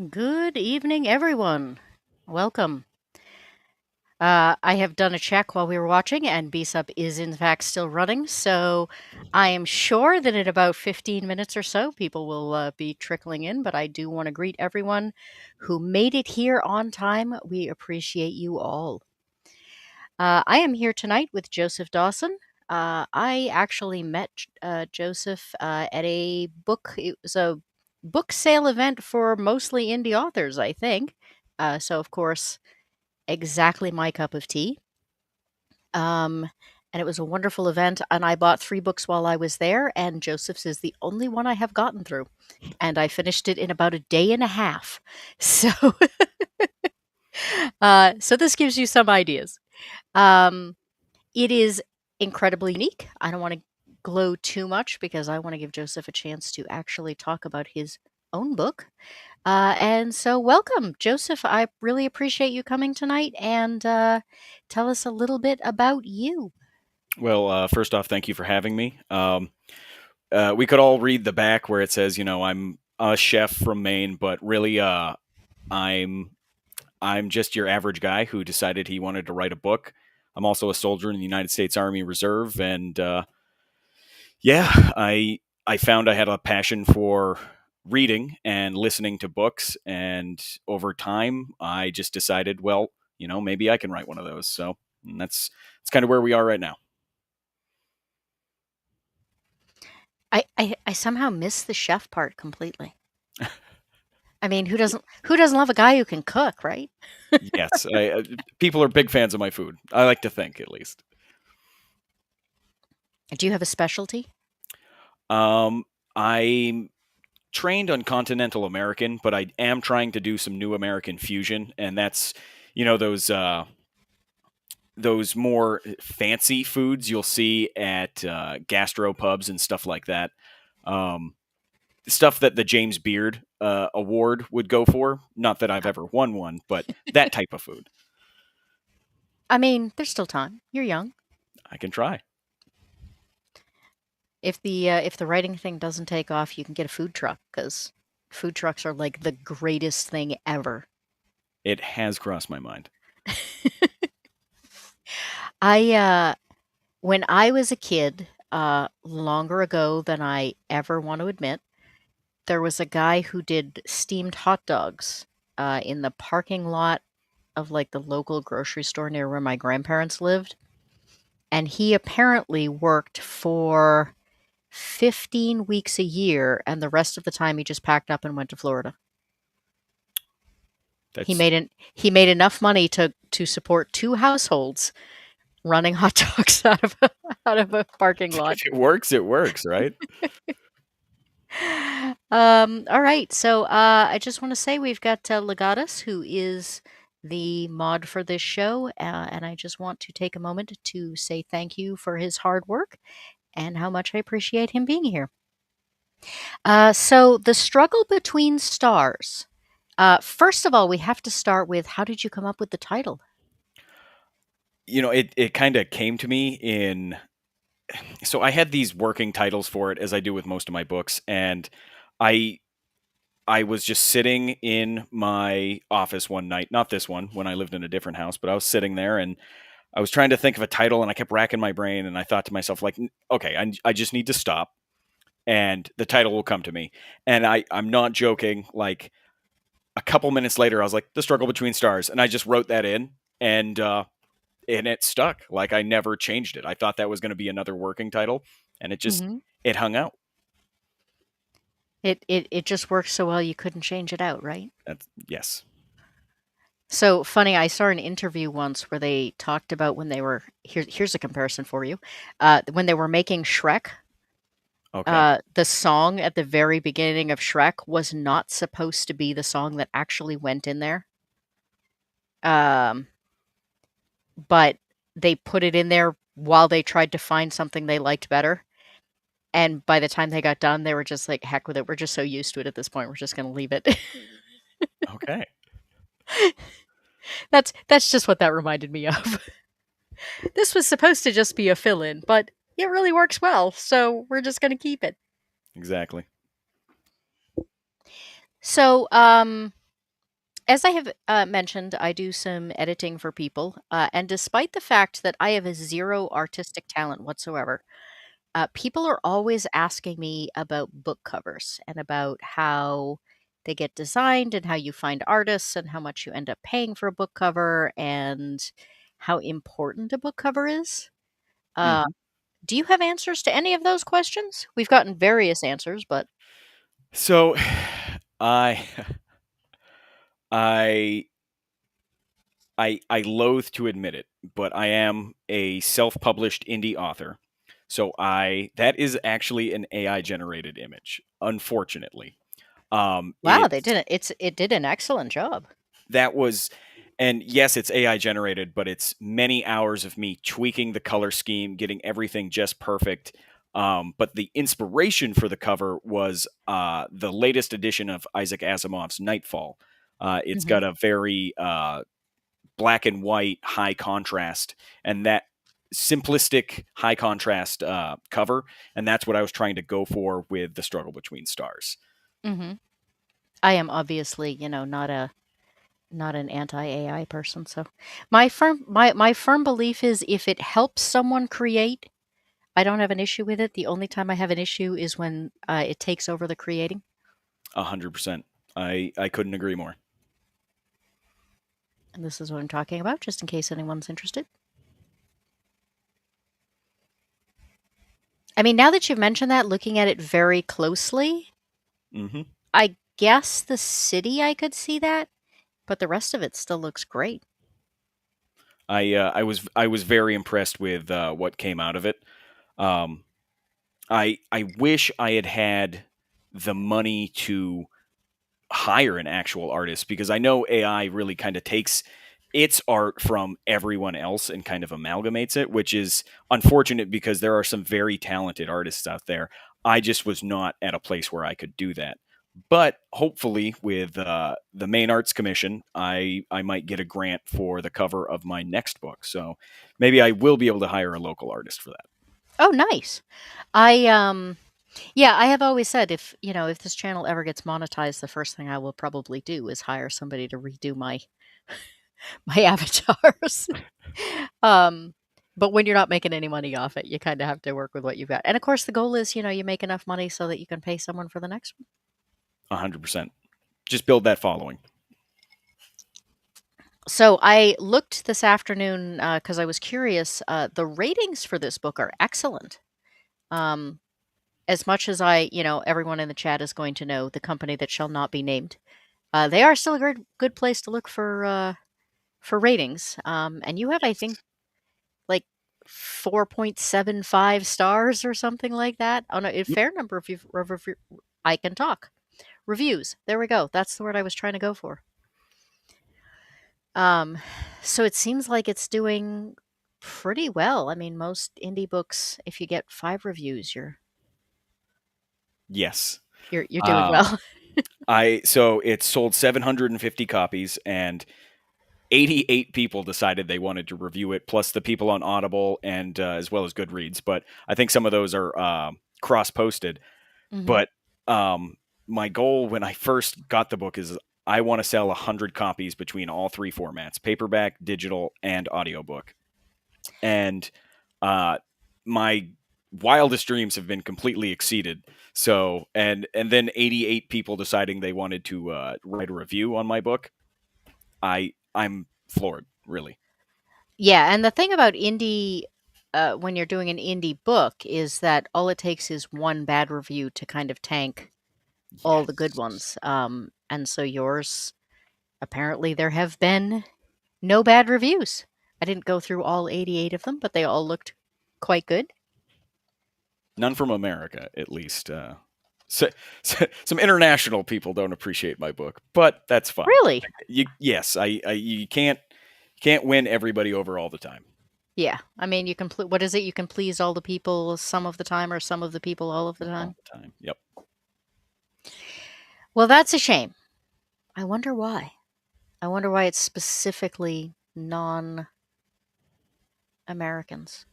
Good evening, everyone. Welcome. I have done a check while we were watching, and BSUP is in fact still running. So I am sure that in about 15 minutes or so, people will be trickling in. But I do want to greet everyone who made it here on time. We appreciate you all. I am here tonight with Joseph Dawson. I actually met Joseph at a book. It was a book sale event for mostly indie authors, I think. So, of course, exactly my cup of tea. Um, and it was a wonderful event. And I bought three books while I was there. And Joseph's is the only one I have gotten through. And I finished it in about a day and a half. So, so this gives you some ideas. Um, It is incredibly unique. I don't want to glow too much because I want to give Joseph a chance to actually talk about his own book. And so, welcome, Joseph. I really appreciate you coming tonight and tell us a little bit about you. Well, first off, thank you for having me. We could all read the back where it says, I'm a chef from Maine, but really, I'm I'm just your average guy who decided he wanted to write a book. I'm also a soldier in the United States Army Reserve, and yeah, I found I had a passion for reading and listening to books, and over time, I just decided, well, maybe I can write one of those. So that's kind of where we are right now. I somehow missed the chef part completely. I mean, who doesn't love a guy who can cook, right? Yes, people are big fans of my food. I like to think, at least. Do you have a specialty? Um, I'm trained on continental American, but I am trying to do some new American fusion, and that's those more fancy foods you'll see at gastro pubs and stuff like that. Um, Stuff that the James Beard Award would go for. Not that I've ever won one, but that type of food. I mean, there's still time. You're young. I can try. If the writing thing doesn't take off, you can get a food truck because food trucks are like the greatest thing ever. It has crossed my mind. I When I was a kid, longer ago than I ever want to admit, there was a guy who did steamed hot dogs in the parking lot of like the local grocery store near where my grandparents lived, and he apparently worked for 15 weeks a year, and the rest of the time he just packed up and went to Florida. He That's made he made enough money to support two households running hot dogs out of a parking lot. if it works, right? All right, so I just want to say we've got Legatus, who is the mod for this show, and I just want to take a moment to say thank you for his hard work and how much I appreciate him being here. So the struggle between stars. First of all, we have to start with how did you come up with the title? It kind of came to me in so I had these working titles for it as I do with most of my books, and I I was just sitting in my office one night, not this one, when I lived in a different house, but I was sitting there and I was trying to think of a title and I kept racking my brain and I thought to myself like, okay, I just need to stop and the title will come to me. And I'm not joking, like a couple minutes later I was like, The Struggle Between Stars, and I just wrote that in and it stuck. Like I never changed it. I thought that was going to be another working title, and Hmm. it hung out. It just works so well you couldn't change it out, right? That's yes. So funny, I saw an interview once where they talked about when they were here's a comparison for you. When they were making Shrek, Okay. the song at the very beginning of Shrek was not supposed to be the song that actually went in there. Um, but they put it in there while they tried to find something they liked better. And by the time they got done, they were just like, heck with it. We're just so used to it at this point. We're just going to leave it. Okay. That's just what that reminded me of. This was supposed to just be a fill in, but it really works well. So we're just going to keep it. Exactly. So, As I have mentioned, I do some editing for people, and despite the fact that I have a zero artistic talent whatsoever, people are always asking me about book covers and about how they get designed and how you find artists and how much you end up paying for a book cover and how important a book cover is. Uh, Hmm. do you have answers to any of those questions? We've gotten various answers, but So, I I I loathe to admit it, but I am a self-published indie author. So I that is actually an AI generated image, unfortunately. wow, It they did it. It did an excellent job. that was and yes, it's AI generated, but it's many hours of me tweaking the color scheme, getting everything just perfect. But the inspiration for the cover was the latest edition of Isaac Asimov's Nightfall. It's Hmm. got a very black and white high contrast, and that simplistic high contrast cover, and that's what I was trying to go for with The Struggle Between Stars. Hmm. I am obviously, not an anti AI person. So my firm belief is if it helps someone create, I don't have an issue with it. The only time I have an issue is when it takes over the creating. 100%. I couldn't agree more. And this is what I'm talking about, just in case anyone's interested. I mean, now that you've mentioned that, looking at it very closely, Hmm. I guess the city I could see that, but the rest of it still looks great. I was very impressed with what came out of it. Um, I wish I had had the money to hire an actual artist, because I know AI really kind of takes its art from everyone else and kind of amalgamates it, which is unfortunate because there are some very talented artists out there. I just was not at a place where I could do that. But hopefully, with the Maine Arts Commission, I might get a grant for the cover of my next book. So maybe I will be able to hire a local artist for that. Oh, nice. I Yeah, I have always said if this channel ever gets monetized, the first thing I will probably do is hire somebody to redo my avatars. um, but when you're not making any money off it, you kind of have to work with what you've got. And of course, the goal is, you make enough money so that you can pay someone for the next one. 100%. Just build that following. So I looked this afternoon because I was curious. The ratings for this book are excellent. Um, as much as everyone in the chat is going to know the company that shall not be named. They are still a good place to look for ratings. And you have, I think, like 4.75 stars or something like that. Oh no, a Yep. fair number of I can talk reviews. There we go. That's the word I was trying to go for. Um, so it seems like it's doing pretty well. I mean, most indie books, if you get 5 reviews, Yes. you're doing Um, well. I so it sold 750 copies, and 88 people decided they wanted to review it, plus the people on Audible and as well as Goodreads. But I think some of those are cross-posted. Hmm. But my goal when I first got the book is I want to sell 100 copies between all three formats: paperback, digital, and audiobook. And uh, my wildest dreams have been completely exceeded. So, and then 88 people deciding they wanted to write a review on my book. I'm floored, really. Yeah, and the thing about indie, when you're doing an indie book, is that all it takes is one bad review to kind of tank all the good Yes. ones. And so yours, apparently, there have been no bad reviews. I didn't go through all 88 of them, but they all looked quite good. None from America, at least. So, some international people don't appreciate my book, but that's fine. Really? Yes, you can't win everybody over all the time. Yeah. I mean, what is it? You can please all the people some of the time, or some of the people all of the All time. the time. Yep. Well, that's a shame. I wonder why. I wonder why it's specifically non Americans.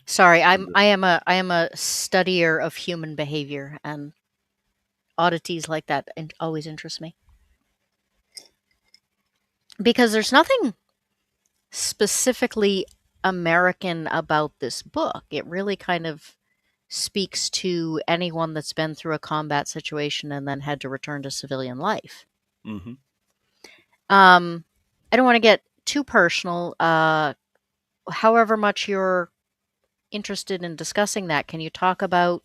Sorry, I am a studier of human behavior, and oddities like that always interest me. because there's nothing specifically American about this book. It really kind of speaks to anyone that's been through a combat situation and then had to return to civilian life. Hmm. Um, I don't want to get too personal. However much you're interested in discussing that, can you talk about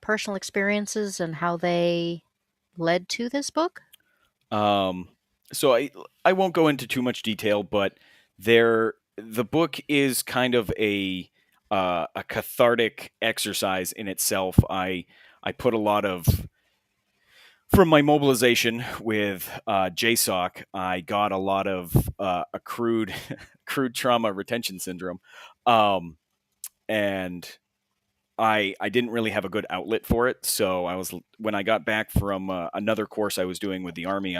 personal experiences and how they led to this book? Um, so I won't go into too much detail, but the book is kind of a cathartic exercise in itself. I put a lot of from my mobilization with JSOC. I got a lot of accrued accrued trauma retention syndrome, um, and I didn't really have a good outlet for it. So I was when I got back from another course I was doing with the army,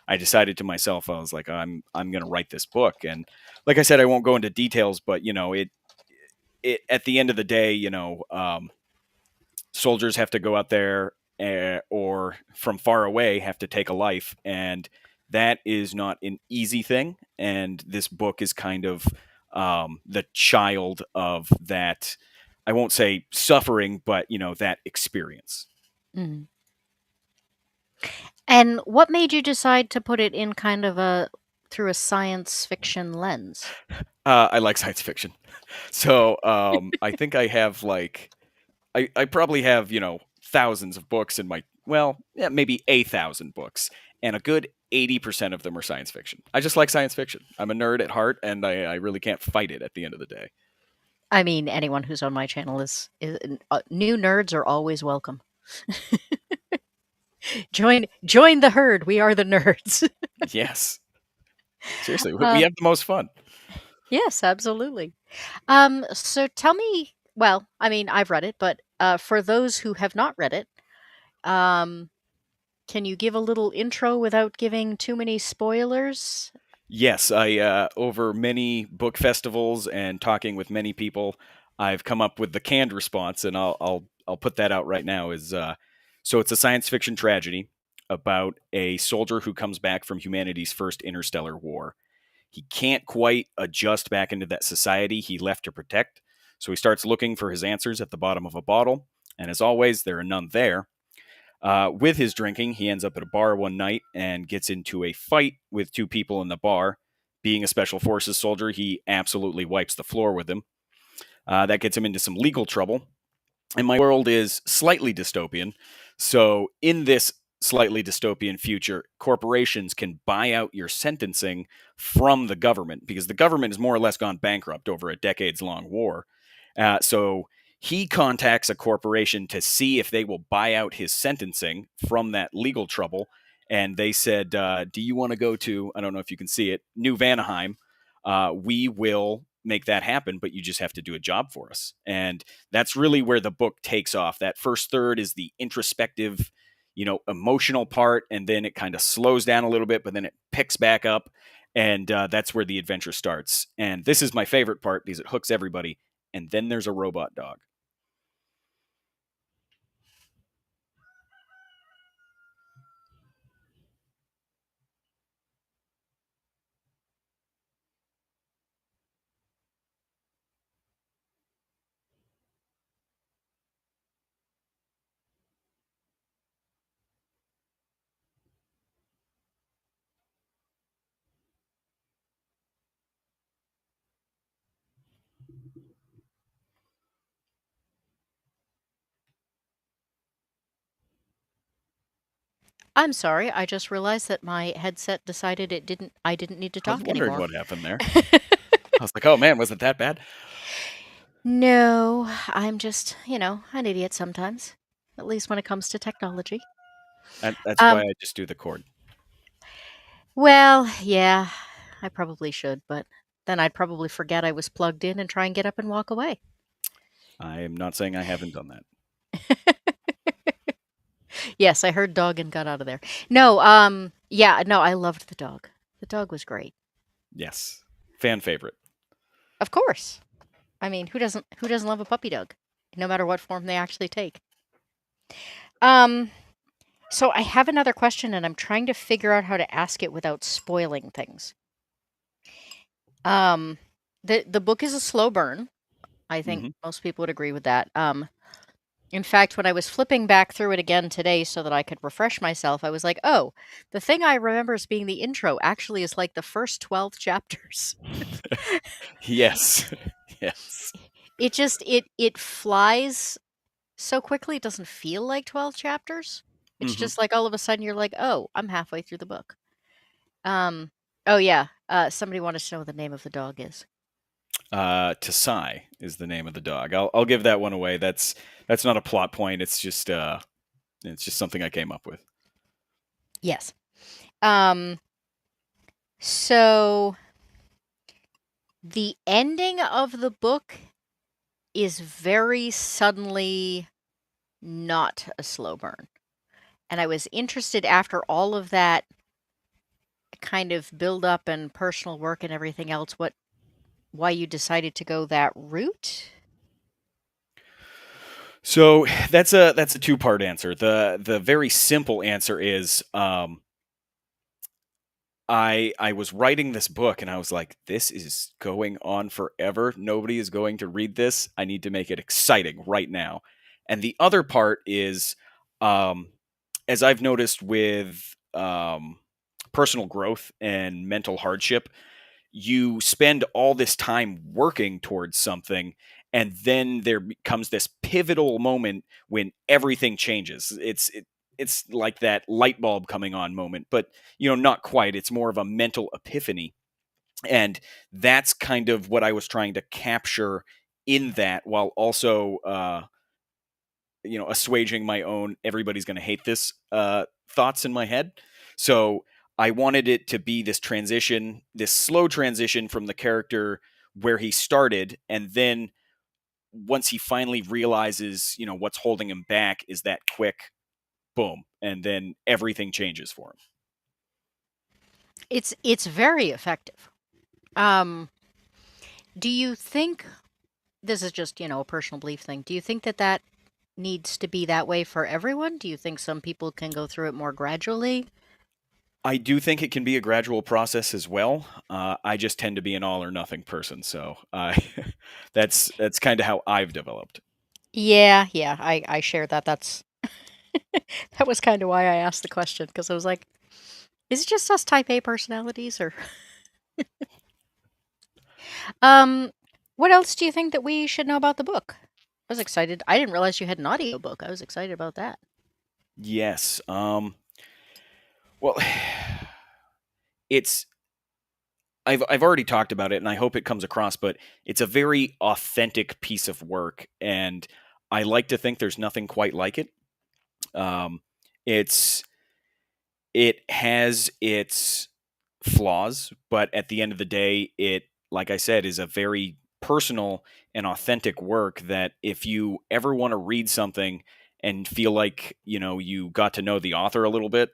I decided to myself, I was like, I'm going to write this book. And like I said, I won't go into details, but it at the end of the day, soldiers have to go out there or from far away have to take a life, and that is not an easy thing. And this book is kind of the child of that. I won't say suffering, but that experience. Mhm. And what made you decide to put it in kind of a through a science fiction lens? I like science fiction, so I think I have like I probably have, thousands of books in my, well, yeah, maybe 1,000 books, and a good 80% of them are science fiction. I just like science fiction. I'm a nerd at heart, and I really can't fight it at the end of the day. I mean, anyone who's on my channel is new nerds are always welcome. Join the herd. We are the nerds. Yes. Seriously, we um, have the most fun. yes, absolutely. So tell me. Well, I mean, I've read it, but for those who have not read it, um, can you give a little intro without giving too many spoilers? Yes, I over many book festivals and talking with many people, I've come up with the canned response, and I'll put that out right now. Is so it's a science fiction tragedy about a soldier who comes back from humanity's first interstellar war. He can't quite adjust back into that society he left to protect, so he starts looking for his answers at the bottom of a bottle, and as always, there are none there. With his drinking, he ends up at a bar one night and gets into a fight with two people in the bar. Being a special forces soldier, he absolutely wipes the floor with him. That gets him into some legal trouble. And my world is slightly dystopian. So, in this slightly dystopian future, corporations can buy out your sentencing from the government because the government has more or less gone bankrupt over a decades long war. So, he contacts a corporation to see if they will buy out his sentencing from that legal trouble. And they said, do you want to go to, I don't know if you can see it, New Vanaheim? We will make that happen, but you just have to do a job for us. And that's really where the book takes off. That first third is the introspective, emotional part, and then it kind of slows down a little bit, but then it picks back up, and that's where the adventure starts. And this is my favorite part because it hooks everybody. And then there's a robot dog. I'm sorry, I just realized that my headset decided I didn't need to I was talk wondering anymore. what happened there. I was like, oh man, was it that bad? No, I'm just, an idiot sometimes. At least when it comes to technology. That's why Um, I just do the cord. well, yeah, I probably should, but then I'd probably forget I was plugged in and try and get up and walk away. I am not saying I haven't done that. Yes, I heard dog and got out of there. No, yeah, no, I loved the dog. The dog was great. Yes. Fan favorite. Of course. I mean, who doesn't love a puppy dog? No matter what form they actually take. Um, So I have another question, and I'm trying to figure out how to ask it without spoiling things. Um, the book is a slow burn. I think Hmm. most people would agree with that. In fact, when I was flipping back through it again today so that I could refresh myself, I was like, "Oh, the thing I remember as being the intro actually is like the first 12 chapters." Yes. Yes. It flies so quickly. It doesn't feel like 12 chapters. It's Hmm. just like all of a sudden you're like, "Oh, I'm halfway through the book." Um, oh yeah, somebody wanted to know what the name of the dog is. Tasai is the name of the dog. I'll give that one away. That's not a plot point. It's just something I came up with. Yes. Um, so the ending of the book is very suddenly not a slow burn. And I was interested after all of that kind of build up and personal work and everything else, why you decided to go that route? So that's a two-part answer. The very simple answer is I was writing this book and I was like, this is going on forever. Nobody is going to read this. I need to make it exciting right now. And the other part is, um, as I've noticed with personal growth and mental hardship, you spend all this time working towards something, and then there comes this pivotal moment when everything changes. It's like that light bulb coming on moment, but not quite. It's more of a mental epiphany, and that's kind of what I was trying to capture in that, while also assuaging my own everybody's going to hate this thoughts in my head. So I wanted it to be this transition, this slow transition from the character where he started, and then once he finally realizes what's holding him back, is that quick boom, and then everything changes for him. It's very effective. Um, do you think this is just, a personal belief thing? Do you think that that needs to be that way for everyone? Do you think some people can go through it more gradually? I do think it can be a gradual process as well. I just tend to be an all or nothing person, so that's kind of how I've developed. Yeah, yeah, I share that. That's that was kind of why I asked the question because I was like, is it just us type A personalities or um what else do you think that we should know about the book? I was excited. I didn't realize you had an audio book. I was excited about that. Yes. Well, it's I've already talked about it, and I hope it comes across, but it's a very authentic piece of work, and I like to think there's nothing quite like it. Um, it's it has its flaws, but at the end of the day, it, like I said, is a very personal and authentic work that if you ever want to read something and feel like you got to know the author a little bit,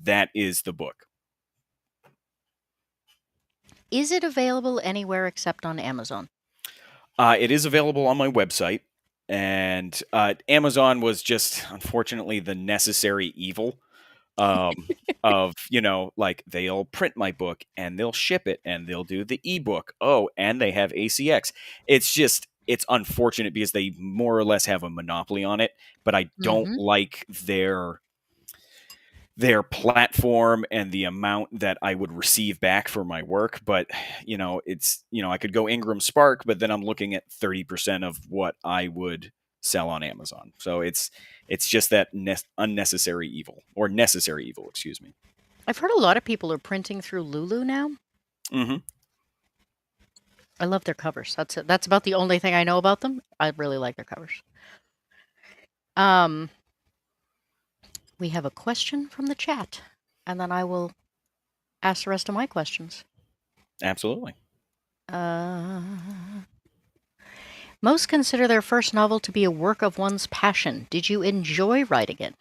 that is the book. Is it available anywhere except on Amazon? It is available on my website, and Amazon was just unfortunately the necessary evil of like they'll print my book and they'll ship it and they'll do the ebook. Oh, and they have ACX. It's unfortunate because they more or less have a monopoly on it, but I don't Mhm. like their platform and the amount that I would receive back for my work. But I could go Ingram Spark, but then I'm looking at 30% of what I would sell on Amazon. So it's just that unnecessary evil, or necessary evil, excuse me. I've heard a lot of people are printing through Lulu now. Hmm. I love their covers. That's about the only thing I know about them. I really like their covers. Um, we have a question from the chat, and then I will ask the rest of my questions. Absolutely. Uh, most consider their first novel to be a work of one's passion. Did you enjoy writing it?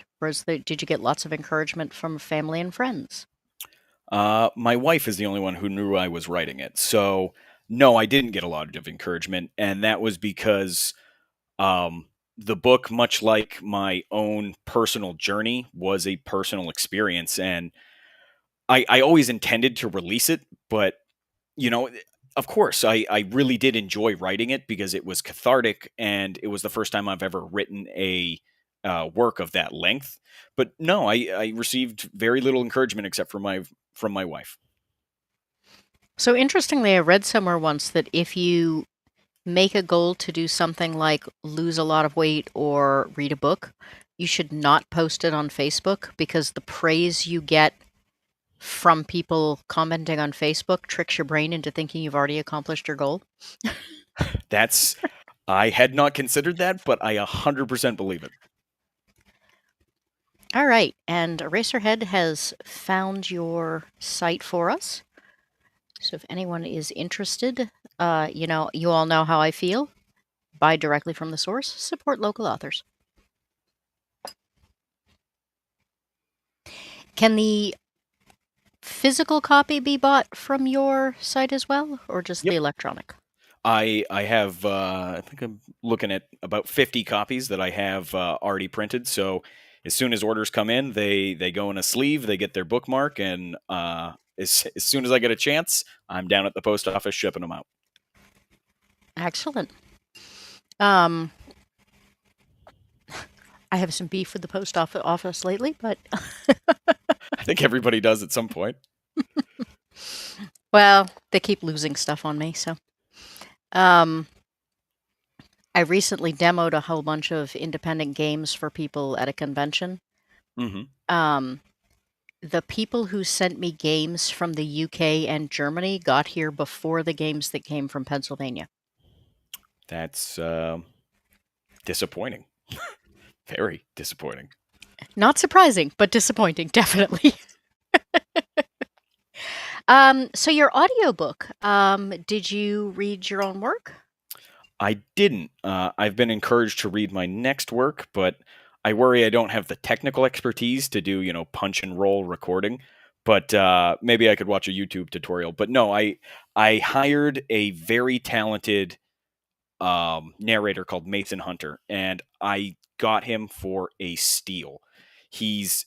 Did you get lots of encouragement from family and friends? My wife is the only one who knew I was writing it. So no, I didn't get a lot of encouragement, and that was because um, the book, much like my own personal journey, was a personal experience, and I always intended to release it, but you know, of course, I really did enjoy writing it because it was cathartic, and it was the first time I've ever written a work of that length. But no, I received very little encouragement except from my wife. So interestingly, I read somewhere once that if you make a goal to do something like lose a lot of weight or read a book, you should not post it on Facebook because the praise you get from people commenting on Facebook tricks your brain into thinking you've already accomplished your goal. That's I had not considered that, but I 100% believe it. All right, and Eraserhead has found your site for us. So if anyone is interested, you all know how I feel. Buy directly from the source, support local authors. Can the physical copy be bought from your site as well, or just the Yep. electronic? I have I think I'm looking at about 50 copies that I have already printed. So as soon as orders come in, they go in a sleeve, they get their bookmark, and as soon as I get a chance, I'm down at the post office shipping them out. Excellent. Um, I have some beef with the post office lately, but I think everybody does at some point. well, they keep losing stuff on me. So, um, I recently demoed a whole bunch of independent games for people at a convention. Hmm. Um, the people who sent me games from the UK and Germany got here before the games that came from Pennsylvania. That's disappointing. Very disappointing. Not surprising, but disappointing, definitely. So your audiobook, did you read your own work? I didn't. I've been encouraged to read my next work, but I worry I don't have the technical expertise to do, punch and roll recording. But maybe I could watch a YouTube tutorial. But no, I hired a very talented narrator called Mason Hunter, and I got him for a steal. He's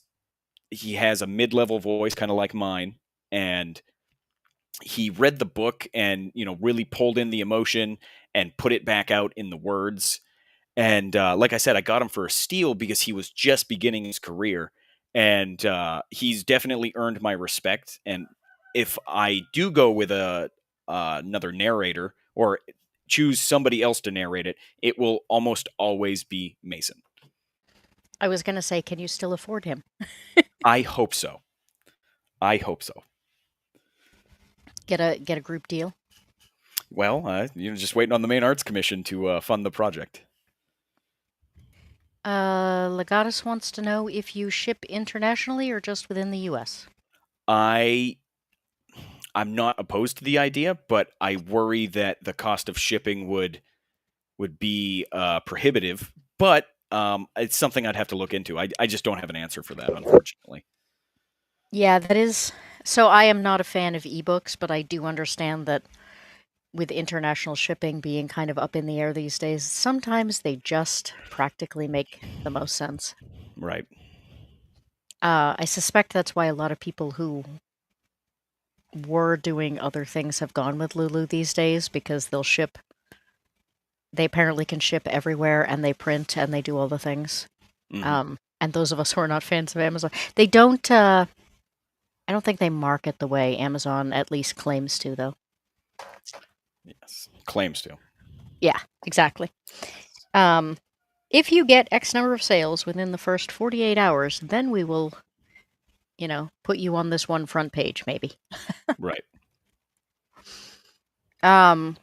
he has a mid-level voice, kind of like mine, and he read the book and really pulled in the emotion and put it back out in the words. And like I said, I got him for a steal because he was just beginning his career, and he's definitely earned my respect. And if I do go with a another narrator or choose somebody else to narrate it, it will almost always be Mason. I was going to say, can you still afford him? I hope so. I hope so. Get a group deal. Well, just waiting on the main arts commission to fund the project. Legatus wants to know if you ship internationally or just within the US. I I'm not opposed to the idea, but I worry that the cost of shipping would be prohibitive. But it's something I'd have to look into. I just don't have an answer for that, unfortunately. Yeah, that is. So I am not a fan of ebooks, but I do understand that with international shipping being kind of up in the air these days, sometimes they just practically make the most sense. Right. I suspect that's why a lot of people who were doing other things have gone with Lulu these days because they apparently can ship everywhere and they print and they do all the things. Hmm. And those of us who are not fans of Amazon, I don't think they market the way Amazon at least claims to, though. Yes. Claims to. Yeah, exactly. Um, if you get X number of sales within the first 48 hours, then we will, put you on this one front page, maybe. Right. Um,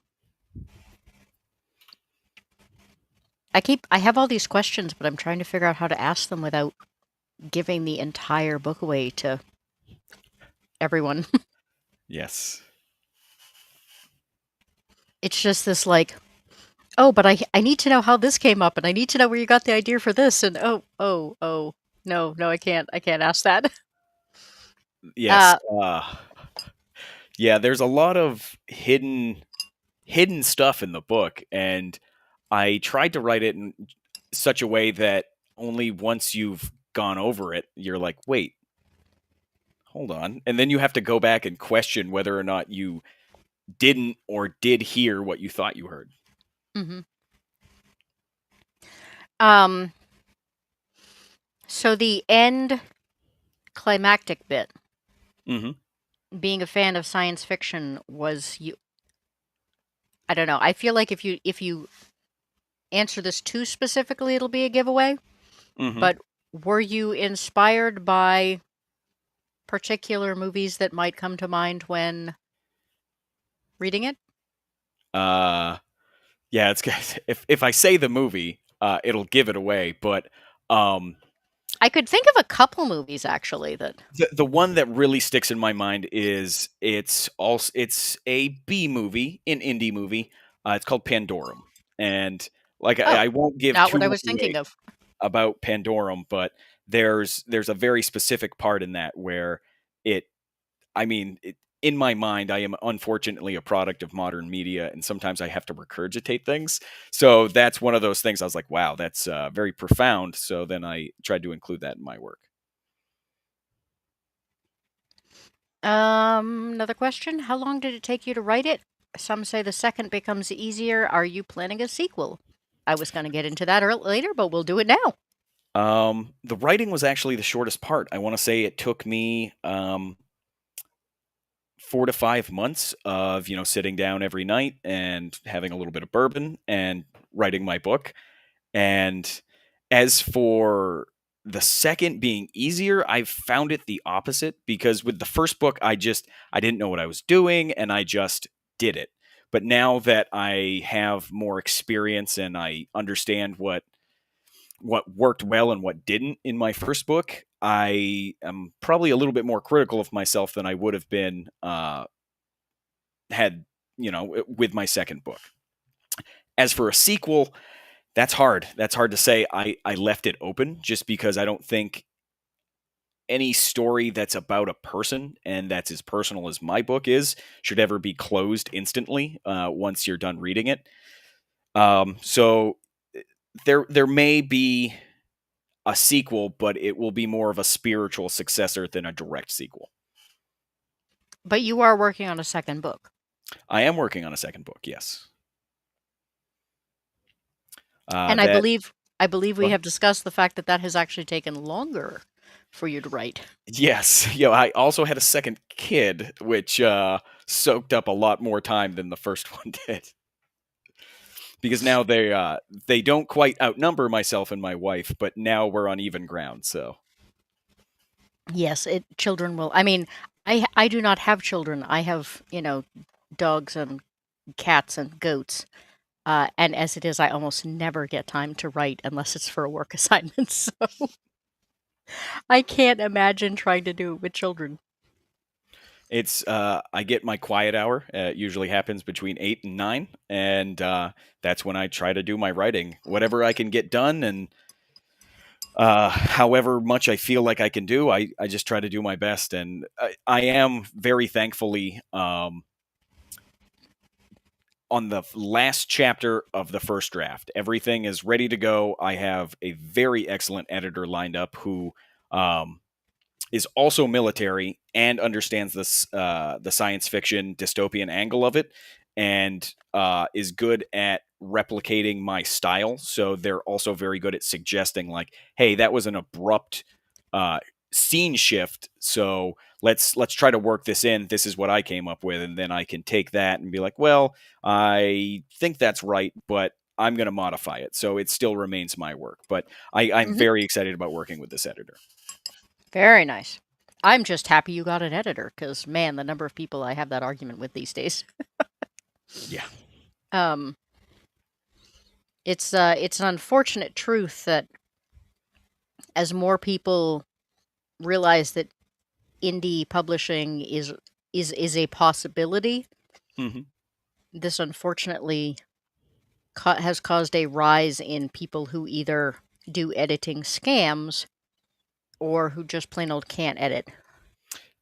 I have all these questions, but I'm trying to figure out how to ask them without giving the entire book away to everyone. Yes. It's just this like, oh, but I need to know how this came up, and I need to know where you got the idea for this, and oh, no, I can't ask that. Yes. Uh, Yeah. There's a lot of hidden stuff in the book, and I tried to write it such a way that only once you've gone over it, you're like, wait, hold on. And then you have to go back and question whether or not you didn't or did hear what you thought you heard. Mhm. Um, so the end climactic bit, Hmm. being a fan of science fiction, was you. I don't know. I feel like if you answer this too specifically, it'll be a giveaway. Hmm. But were you inspired by particular movies that might come to mind when reading it? Uh, yeah, it's good. If I say the movie, it'll give it away. But um, I could think of a couple movies actually that. the one that really sticks in my mind is it's a B movie, an indie movie. It's called Pandorum, and like Oh, I won't give not too what I much was away thinking of. about Pandorum, but there's a very specific part in that where it I mean, in my mind, I am unfortunately a product of modern media, and sometimes I have to regurgitate things. So that's one of those things I was like, wow, that's very profound. So then I tried to include that in my work. Another question. How long did it take you to write it? Some say the second becomes easier. Are you planning a sequel? I was going to get into that later, but we'll do it now. The writing was actually the shortest part. I want to say it took me 4 to 5 months of sitting down every night and having a little bit of bourbon and writing my book. And as for the second being easier, I've found it the opposite because with the first book, I didn't know what I was doing and I just did it. But now that I have more experience and I understand what worked well and what didn't in my first book, I am probably a little bit more critical of myself than I would have been had with my second book. As for a sequel, that's hard. That's hard to say. I left it open just because I don't think any story that's about a person and that's as personal as my book is should ever be closed instantly once you're done reading it. So there may be a sequel, but it will be more of a spiritual successor than a direct sequel. But you are working on a second book. I am working on a second book. Yes. And I That believe I believe we Go have discussed the fact that that has actually taken longer for you to write. Yes. I also had a second kid, which soaked up a lot more time than the first one did. Because now they don't quite outnumber myself and my wife, but now we're on even ground. So Yes, it children will. I mean, I do not have children. I have, dogs and cats and goats. And as it is, I almost never get time to write unless it's for a work assignment. So I can't imagine trying to do it with children. it's I get my quiet hour. It usually happens between 8 and 9, and that's when I try to do my writing. Whatever I can get done, and however much I feel like I can do, I just try to do my best. And I am very thankfully on the last chapter of the first draft. Everything is ready to go. I have a very excellent editor lined up who um, is also military and understands this the science fiction dystopian angle of it, and is good at replicating my style. So they're also very good at suggesting, like, "Hey, that was an abrupt uh, scene shift. So let's try to work this in. This is what I came up with," and then I can take that and be like, "Well, I think that's right, but." I'm going to modify it, so it still remains my work. But I'm Hmm. very excited about working with this editor. Very nice. I'm just happy you got an editor because, man, the number of people I have that argument with these days. Yeah. Um, it's an unfortunate truth that as more people realize that indie publishing is a possibility, Hmm. this unfortunately has caused a rise in people who either do editing scams or who just plain old can't edit,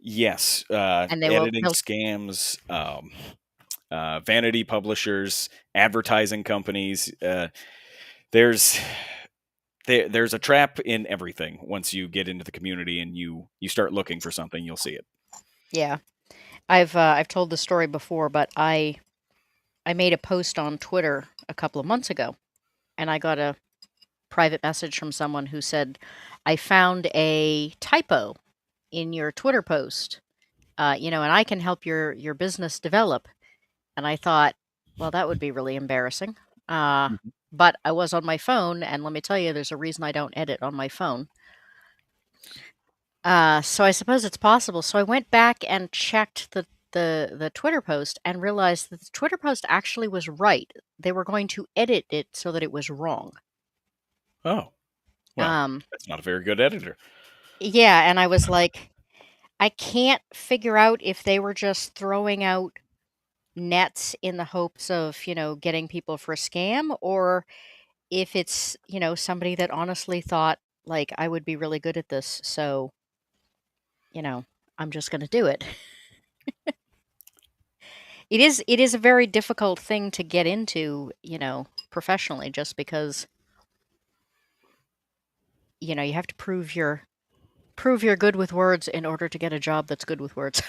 Yes, and they will editing they'll scams, vanity publishers, advertising companies. There's there's a trap in everything. Once you get into the community and you start looking for something, you'll see it. Yeah. I've told the story before, but I made a post on Twitter a couple of months ago, and I got a private message from someone who said, "I found a typo in your Twitter post, and I can help your business develop." And I thought, well, that would be really embarrassing. Uh, Mhm. but I was on my phone, and let me tell you, there's a reason I don't edit on my phone. So I suppose it's possible. So I went back and checked the Twitter post and realized that the Twitter post actually was right. They were going to edit it so that it was wrong. Oh, well, Um, that's not a very good editor. yeah, and I was like, I can't figure out if they were just throwing out nets in the hopes of, getting people for a scam, or if it's, somebody that honestly thought, like, I would be really good at this, so, you know, I'm just going to do it. It is a very difficult thing to get into, professionally, just because, you have to prove you're good with words in order to get a job that's good with words.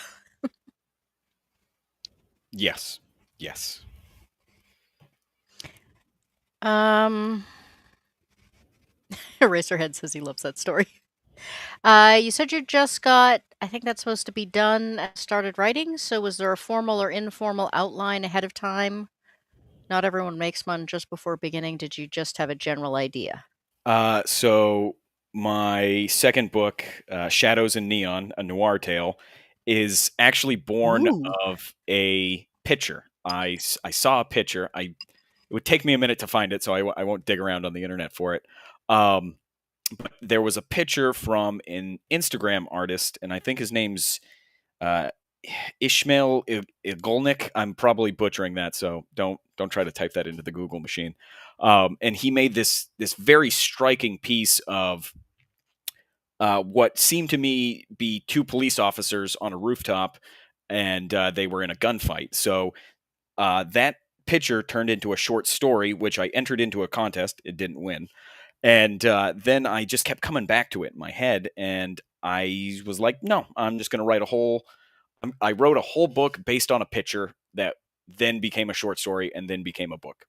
Yes, yes. um Eraserhead says he loves that story. You said you just got, I think that's supposed to be done and started writing. So was there a formal or informal outline ahead of time? Not everyone makes one just before beginning. Did you just have a general idea? So my second book, Shadows in Neon, a noir tale, is actually born Ooh. of a picture. I saw a picture. It would take me a minute to find it, so I won't dig around on the internet for it. Um, but there was a picture from an Instagram artist, and I think his name's uh, Ishmael Igolnik. I'm probably butchering that, so don't try to type that into the Google machine. And he made this very striking piece of what seemed to me be two police officers on a rooftop, and they were in a gunfight. So that picture turned into a short story, which I entered into a contest. It didn't win, and then I just kept coming back to it in my head, and I was like, no, I'm just going to write a whole. I wrote a whole book based on a picture that then became a short story and then became a book.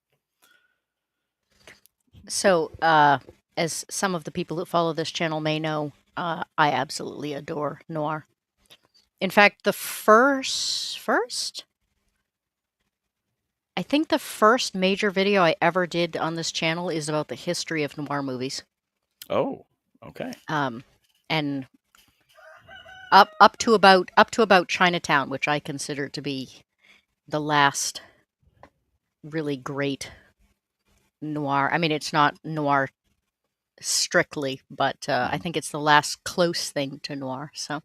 So, as some of the people that follow this channel may know, I absolutely adore noir. In fact, I think the first major video I ever did on this channel is about the history of noir movies. Oh, okay. Um, and up to about Chinatown, which I consider to be the last really great noir. I mean, it's not noir strictly, but I Mhm. think it's the last close thing to noir. So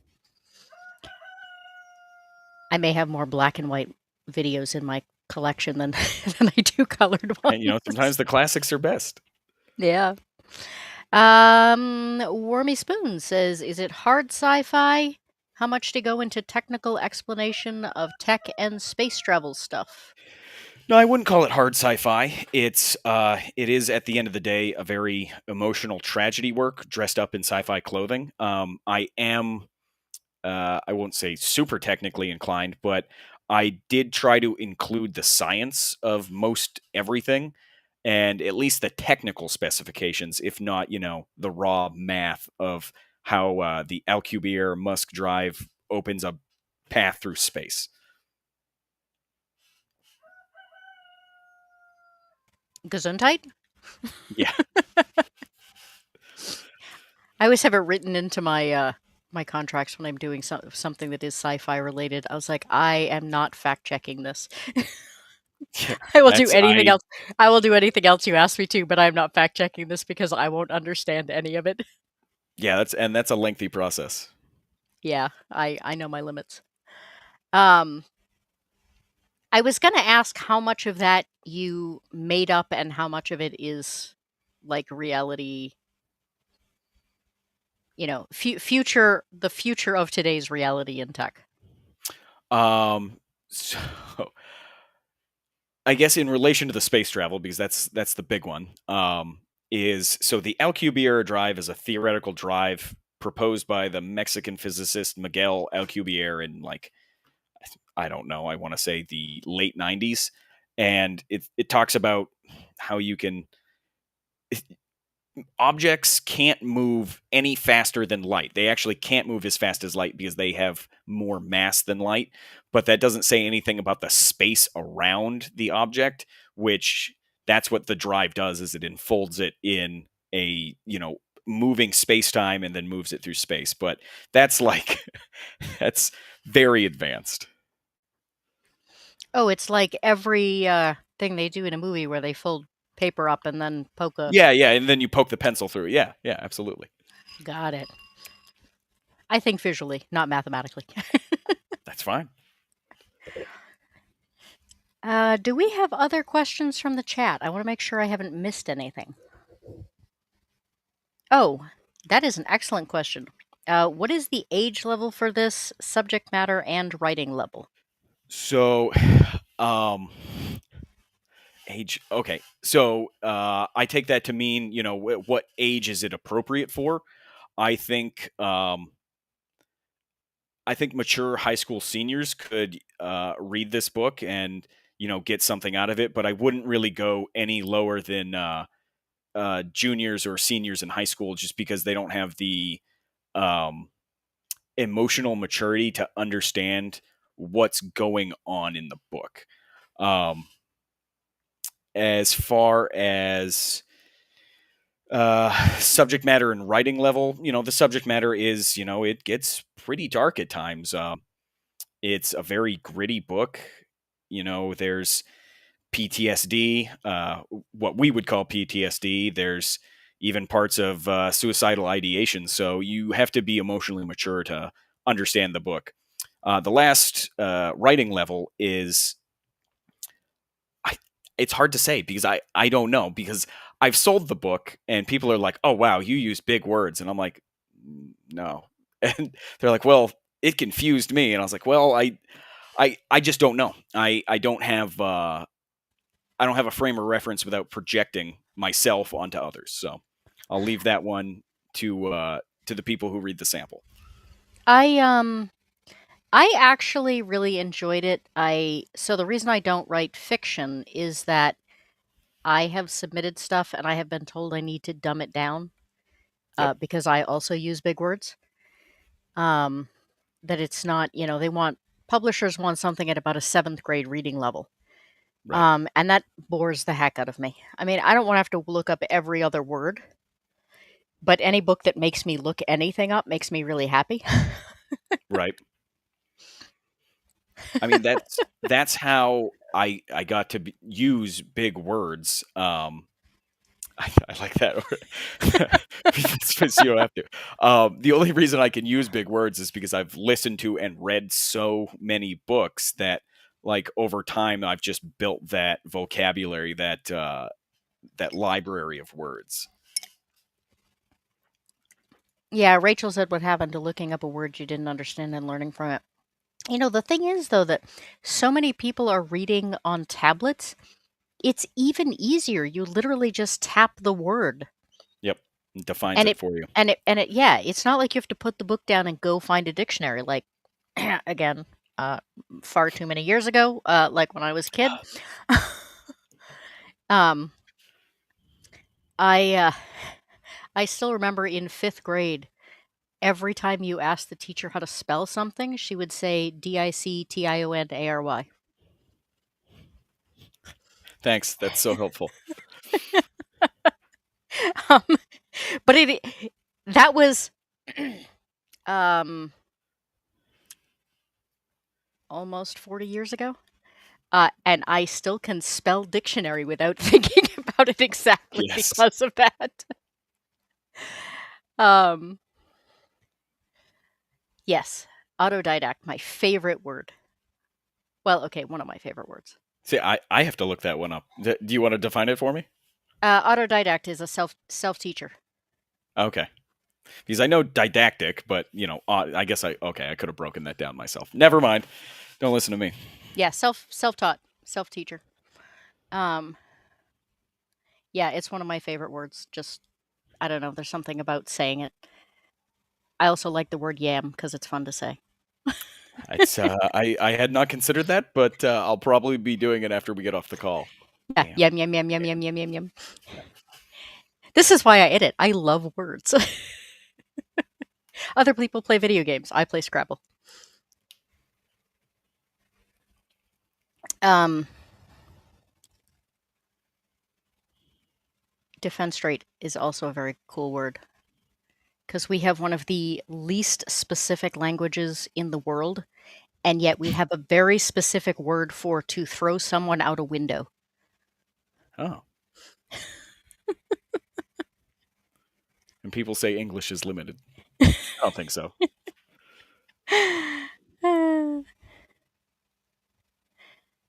I may have more black and white videos in my collection than than I do colored And sometimes ones. the classics are best. Yeah. Wormy Spoon says, "Is it hard sci-fi? How much to go into technical explanation of tech and space travel stuff?" No, I wouldn't call it hard sci-fi. It is at the end of the day a very emotional tragedy work dressed up in sci-fi clothing. I am I won't say super technically inclined, but I did try to include the science of most everything and at least the technical specifications, if not, the raw math of how the Alcubierre Musk drive opens a path through space. Gesundheit? Yeah. I always have it written into my contracts when I'm doing something that is sci-fi related. I was like, I am not fact checking this. Yeah. I will do That's anything I else. I will do anything else you ask me to, but I'm not fact checking this because I won't understand any of it. Yeah, that's a lengthy process. Yeah, I know my limits. Um, I was gonna ask how much of that you made up and how much of it is like reality. The future of today's reality in tech. So I guess in relation to the space travel, because that's the big one. is so the Alcubierre drive is a theoretical drive proposed by the Mexican physicist Miguel Alcubierre in like I don't know, I want to say the late 90s, and it talks about how you can objects can't move any faster than light. They actually can't move as fast as light because they have more mass than light. But that doesn't say anything about the space around the object, which that's what the drive does is it enfolds it in a, moving space-time and then moves it through space. But that's like that's very advanced. Oh, it's like every thing they do in a movie where they fold paper up and then poke a. Yeah, yeah, and then you poke the pencil through. Yeah, yeah, absolutely. Got it. I think visually, not mathematically. That's fine. Do we have other questions from the chat? I want to make sure I haven't missed anything. Oh, that is an excellent question. What is the age level for this subject matter and writing level? So, um, age. Okay, so I take that to mean what age is it appropriate for? I think um, I think mature high school seniors could read this book and get something out of it, but I wouldn't really go any lower than juniors or seniors in high school just because they don't have the um, emotional maturity to understand what's going on in the book. Um, as far as subject matter and writing level, the subject matter is, it gets pretty dark at times. It's a very gritty book. There's PTSD, what we would call PTSD. There's even parts of suicidal ideation. So you have to be emotionally mature to understand the book. The last writing level is it's hard to say because I don't know because I've sold the book and people are like, "Oh wow, you use big words," and I'm like, "No," and they're like, "Well, it confused me," and I was like, "Well, I just don't know. I don't have a frame of reference without projecting myself onto others. So I'll leave that one to the people who read the sample. I I actually really enjoyed it. So the reason I don't write fiction is that I have submitted stuff and I have been told I need to dumb it down Yep. because I also use big words. Um, that it's not, they want publishers want something at about a seventh grade reading level. Right. And that bores the heck out of me. I mean, I don't want to have to look up every other word, but any book that makes me look anything up makes me really happy. Right. I mean that's how I got to use big words. I like that because you don't have to. The only reason I can use big words is because I've listened to and read so many books that, like, over time, I've just built that vocabulary, that library of words. Yeah, Rachel said what happened to looking up a word you didn't understand and learning from it. The thing is, though, that so many people are reading on tablets, it's even easier. You literally just tap the word Yep, it defines and it it for you. yeah, it's not like you have to put the book down and go find a dictionary like again, uh far too many years ago, like when I was a kid. um I I still remember in 5th grade, every time you asked the teacher how to spell something, she would say Dictionary. Thanks, that's so helpful. um, but that was um almost 40 years ago. And I still can spell dictionary without thinking about it exactly Yes. because of that. Um, yes, autodidact, my favorite word. Well, okay, one of my favorite words. See, I have to look that one up. Do you want to define it for me? Autodidact is a self teacher. Okay. Because I know didactic, but I guess I could have broken that down myself. Never mind. Don't listen to me. Yeah, self taught, self teacher. Um, Yeah, it's one of my favorite words. Just, I don't know, there's something about saying it. I also like the word yam because it's fun to say. It's I had not considered that, but I'll probably be doing it after we get off the call. Yeah, Yam. yam, yam, yam, yam, Yam. yam, yam, yam, yam. Yeah. This is why I edit. I love words. Other people play video games. I play Scrabble. Um, defenstrate is also a very cool word because we have one of the least specific languages in the world, and yet we have a very specific word for to throw someone out a window. Oh. And people say English is limited. I don't think so.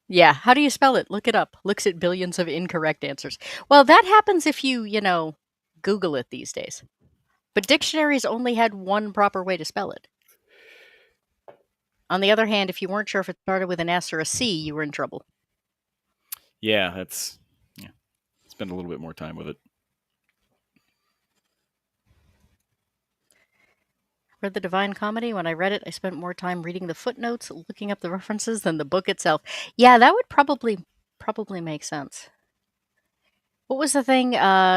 Yeah, how do you spell it? Look it up. Looks at billions of incorrect answers. Well, that happens if you Google it these days. But dictionaries only had one proper way to spell it. On the other hand, if you weren't sure if it started with an S or a C, you were in trouble. Yeah, yeah. Spend a little bit more time with it. Read the Divine Comedy. When I read it, I spent more time reading the footnotes, looking up the references than the book itself. Yeah, that would probably make sense. What was the thing?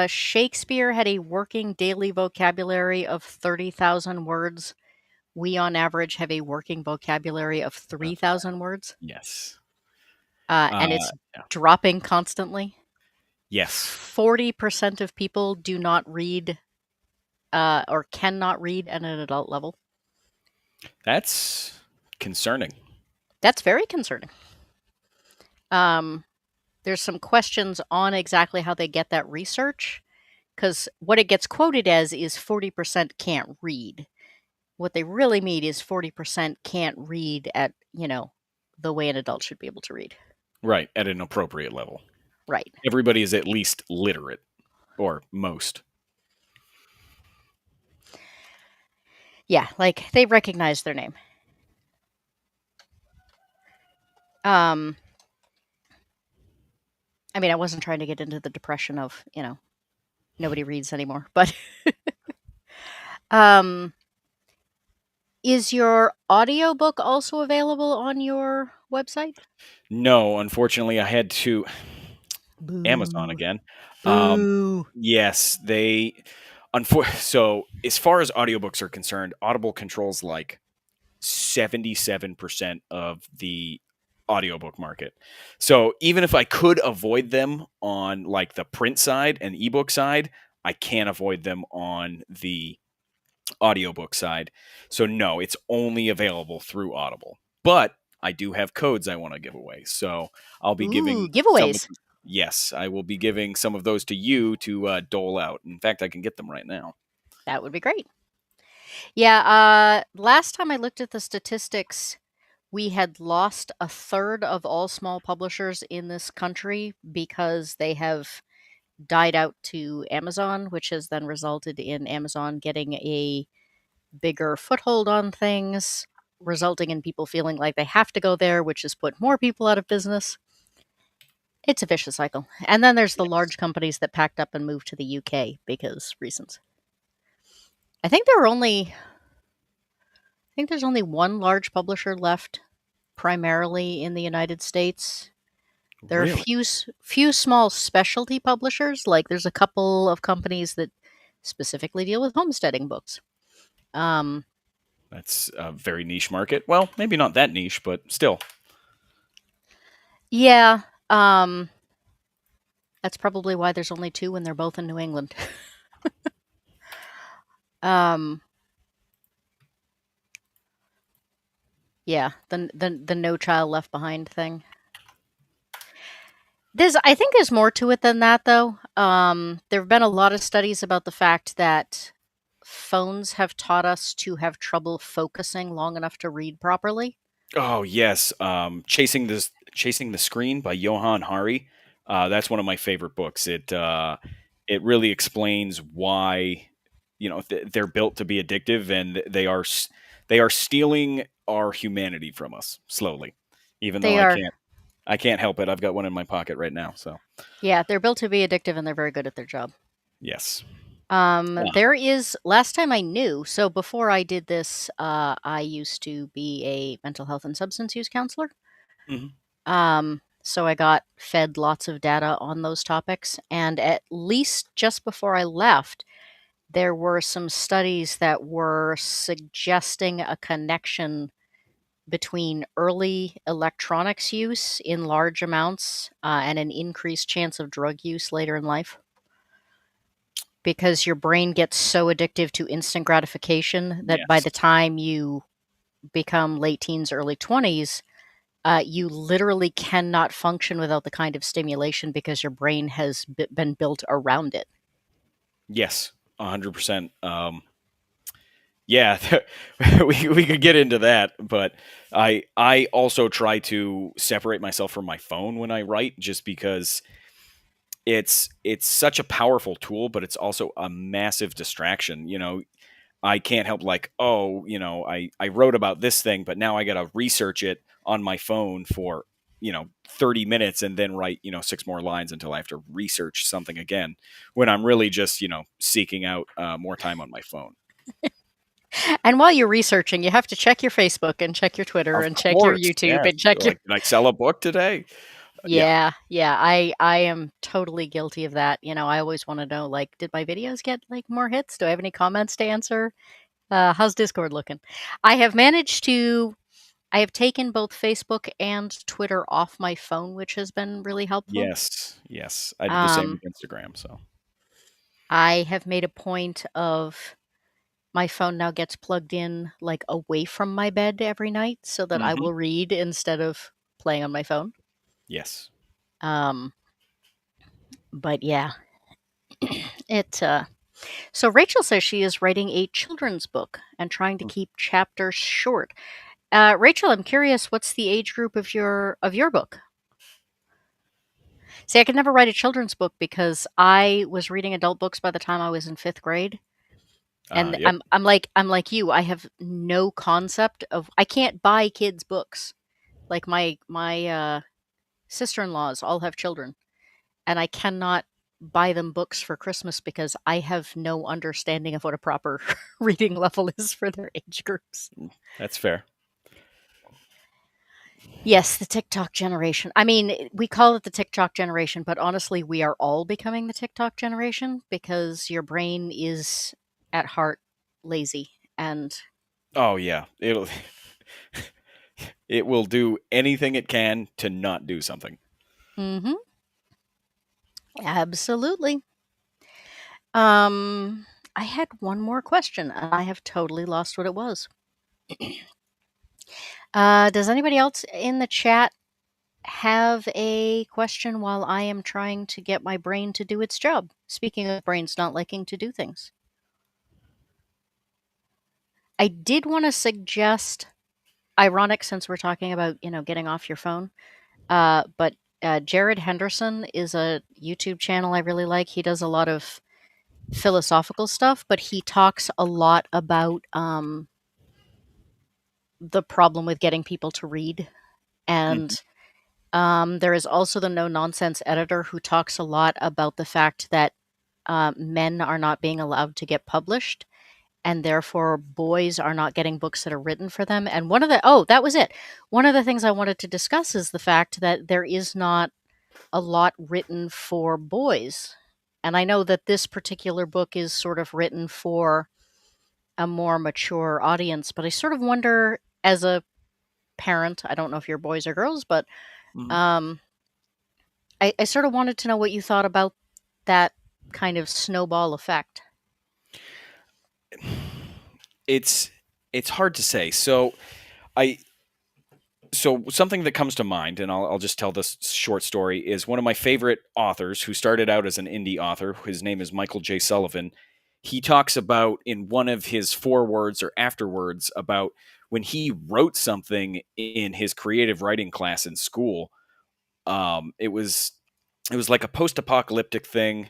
Shakespeare had a working daily vocabulary of 30,000 words. We, on average, have a working vocabulary of Uh, 3,000 words, yes. and it's Yeah. dropping constantly. Yes. 40% of people do not read or cannot read at an adult level. That's concerning. That's very concerning. Um, there's some questions on exactly how they get that research, because what it gets quoted as is 40% can't read. What they really mean is 40% can't read at the way an adult should be able to read. Right, at an appropriate level. Right. Everybody is at least literate, or most. Yeah, like they recognize their name. Um, I mean, I wasn't trying to get into the depression of nobody reads anymore, but um, is your audiobook also available on your website? No, unfortunately, I had to Amazon Boo. again. Boo. Yes, so as far as audiobooks are concerned, Audible controls like 77% of the audiobook market. So even if I could avoid them on like the print side and ebook side, I can't avoid them on the audiobook side. So no, it's only available through Audible. But I do have codes I want to give away. So I'll be Ooh, giving some of giveaways. yes, I will be giving some of those to you to dole out. In fact, I can get them right now. That would be great. Yeah, last time I looked at the statistics, we had lost a third of all small publishers in this country because they have died out to Amazon, which has then resulted in Amazon getting a bigger foothold on things, resulting in people feeling like they have to go there, which has put more people out of business. It's a vicious cycle. And then there's the Yes. large companies that packed up and moved to the UK because reasons. I think there are only I think there's only one large publisher left primarily in the United States. There are Really? few small specialty publishers, like there's a couple of companies that specifically deal with homesteading books. Um, That's a very niche market. Well, maybe not that niche, but still. yeah, um, that's probably why there's only two and they're both in New England. um, yeah, the No Child Left Behind thing. I think there's more to it than that, though. There have been a lot of studies about the fact that phones have taught us to have trouble focusing long enough to read properly. Oh yes, Chasing the Screen by Johann Hari. That's one of my favorite books. It really explains why they're built to be addictive, and they are stealing our humanity from us slowly. Even though They I are can't. I can't help it. I've got one in my pocket right now. So Yeah, they're built to be addictive and they're very good at their job. yes. There is, last time I knew, so before I did this, I used to be a mental health and substance use counselor. Mhm. So I got fed lots of data on those topics. And at least just before I left, there were some studies that were suggesting a connection between early electronics use in large amounts and an increased chance of drug use later in life. Because your brain gets so addictive to instant gratification that by Yes. the time you become late teens, early 20s, you literally cannot function without the kind of stimulation because your brain has been built around it. Yes. 100%. Yeah, we could get into that, but I also try to separate myself from my phone when I write, just because it's such a powerful tool, but it's also a massive distraction. I can't help, like, oh, I wrote about this thing, but now I got to research it on my phone for 30 minutes and then write six more lines until I have to research something again, when I'm really just seeking out more time on my phone. And while you're researching, you have to check your Facebook and check your Twitter Of and check your course, YouTube yes. and check your Like, did I sell a book today? Yeah. yeah, yeah. I am totally guilty of that. I always want to know, like, did my videos get like more hits? Do I have any comments to answer? How's Discord looking? I have managed to I have taken both Facebook and Twitter off my phone, which has been really helpful. Yes, yes. I did the same Um, with Instagram. So. I have made a point of my phone now gets plugged in like away from my bed every night so that I Hmm. will read instead of playing on my phone. Yes. Um, but yeah, it. So Rachel says she is writing a children's book and trying to Mm. keep chapters short. Rachel, I'm curious, what's the age group of your book? See, I could never write a children's book because I was reading adult books by the time I was in fifth grade. And Yep. I'm like you. I have no concept of I can't buy kids books. Like my sister-in-laws all have children, and I cannot buy them books for Christmas because I have no understanding of what a proper reading level is for their age groups. That's fair. Yes, the TikTok generation. I mean, we call it the TikTok generation, but honestly, we are all becoming the TikTok generation because your brain is at heart lazy and Oh yeah. It will do anything it can to not do something. mhm, absolutely. Um, I had one more question and I have totally lost what it was. Does anybody else in the chat have a question while I am trying to get my brain to do its job? Speaking of brains not liking to do things, I did want to suggest, ironic since we're talking about, getting off your phone, but Jared Henderson is a YouTube channel I really like. He does a lot of philosophical stuff, but he talks a lot about the problem with getting people to read. Mhm. And there is also the No Nonsense editor who talks a lot about the fact that men are not being allowed to get published, and therefore boys are not getting books that are written for them. And that was it. One of the things I wanted to discuss is the fact that there is not a lot written for boys. And I know that this particular book is sort of written for a more mature audience, but I sort of wonder, as a parent, I don't know if you're boys or girls, but Mhm. um, I sort of wanted to know what you thought about that kind of snowball effect. It's it's hard to say. I so something that comes to mind, and I'll just tell this short story, is one of my favorite authors who started out as an indie author. His name is Michael J. Sullivan. He talks about, in one of his forewords or afterwords, about when he wrote something in his creative writing class in school. It was like a post-apocalyptic thing,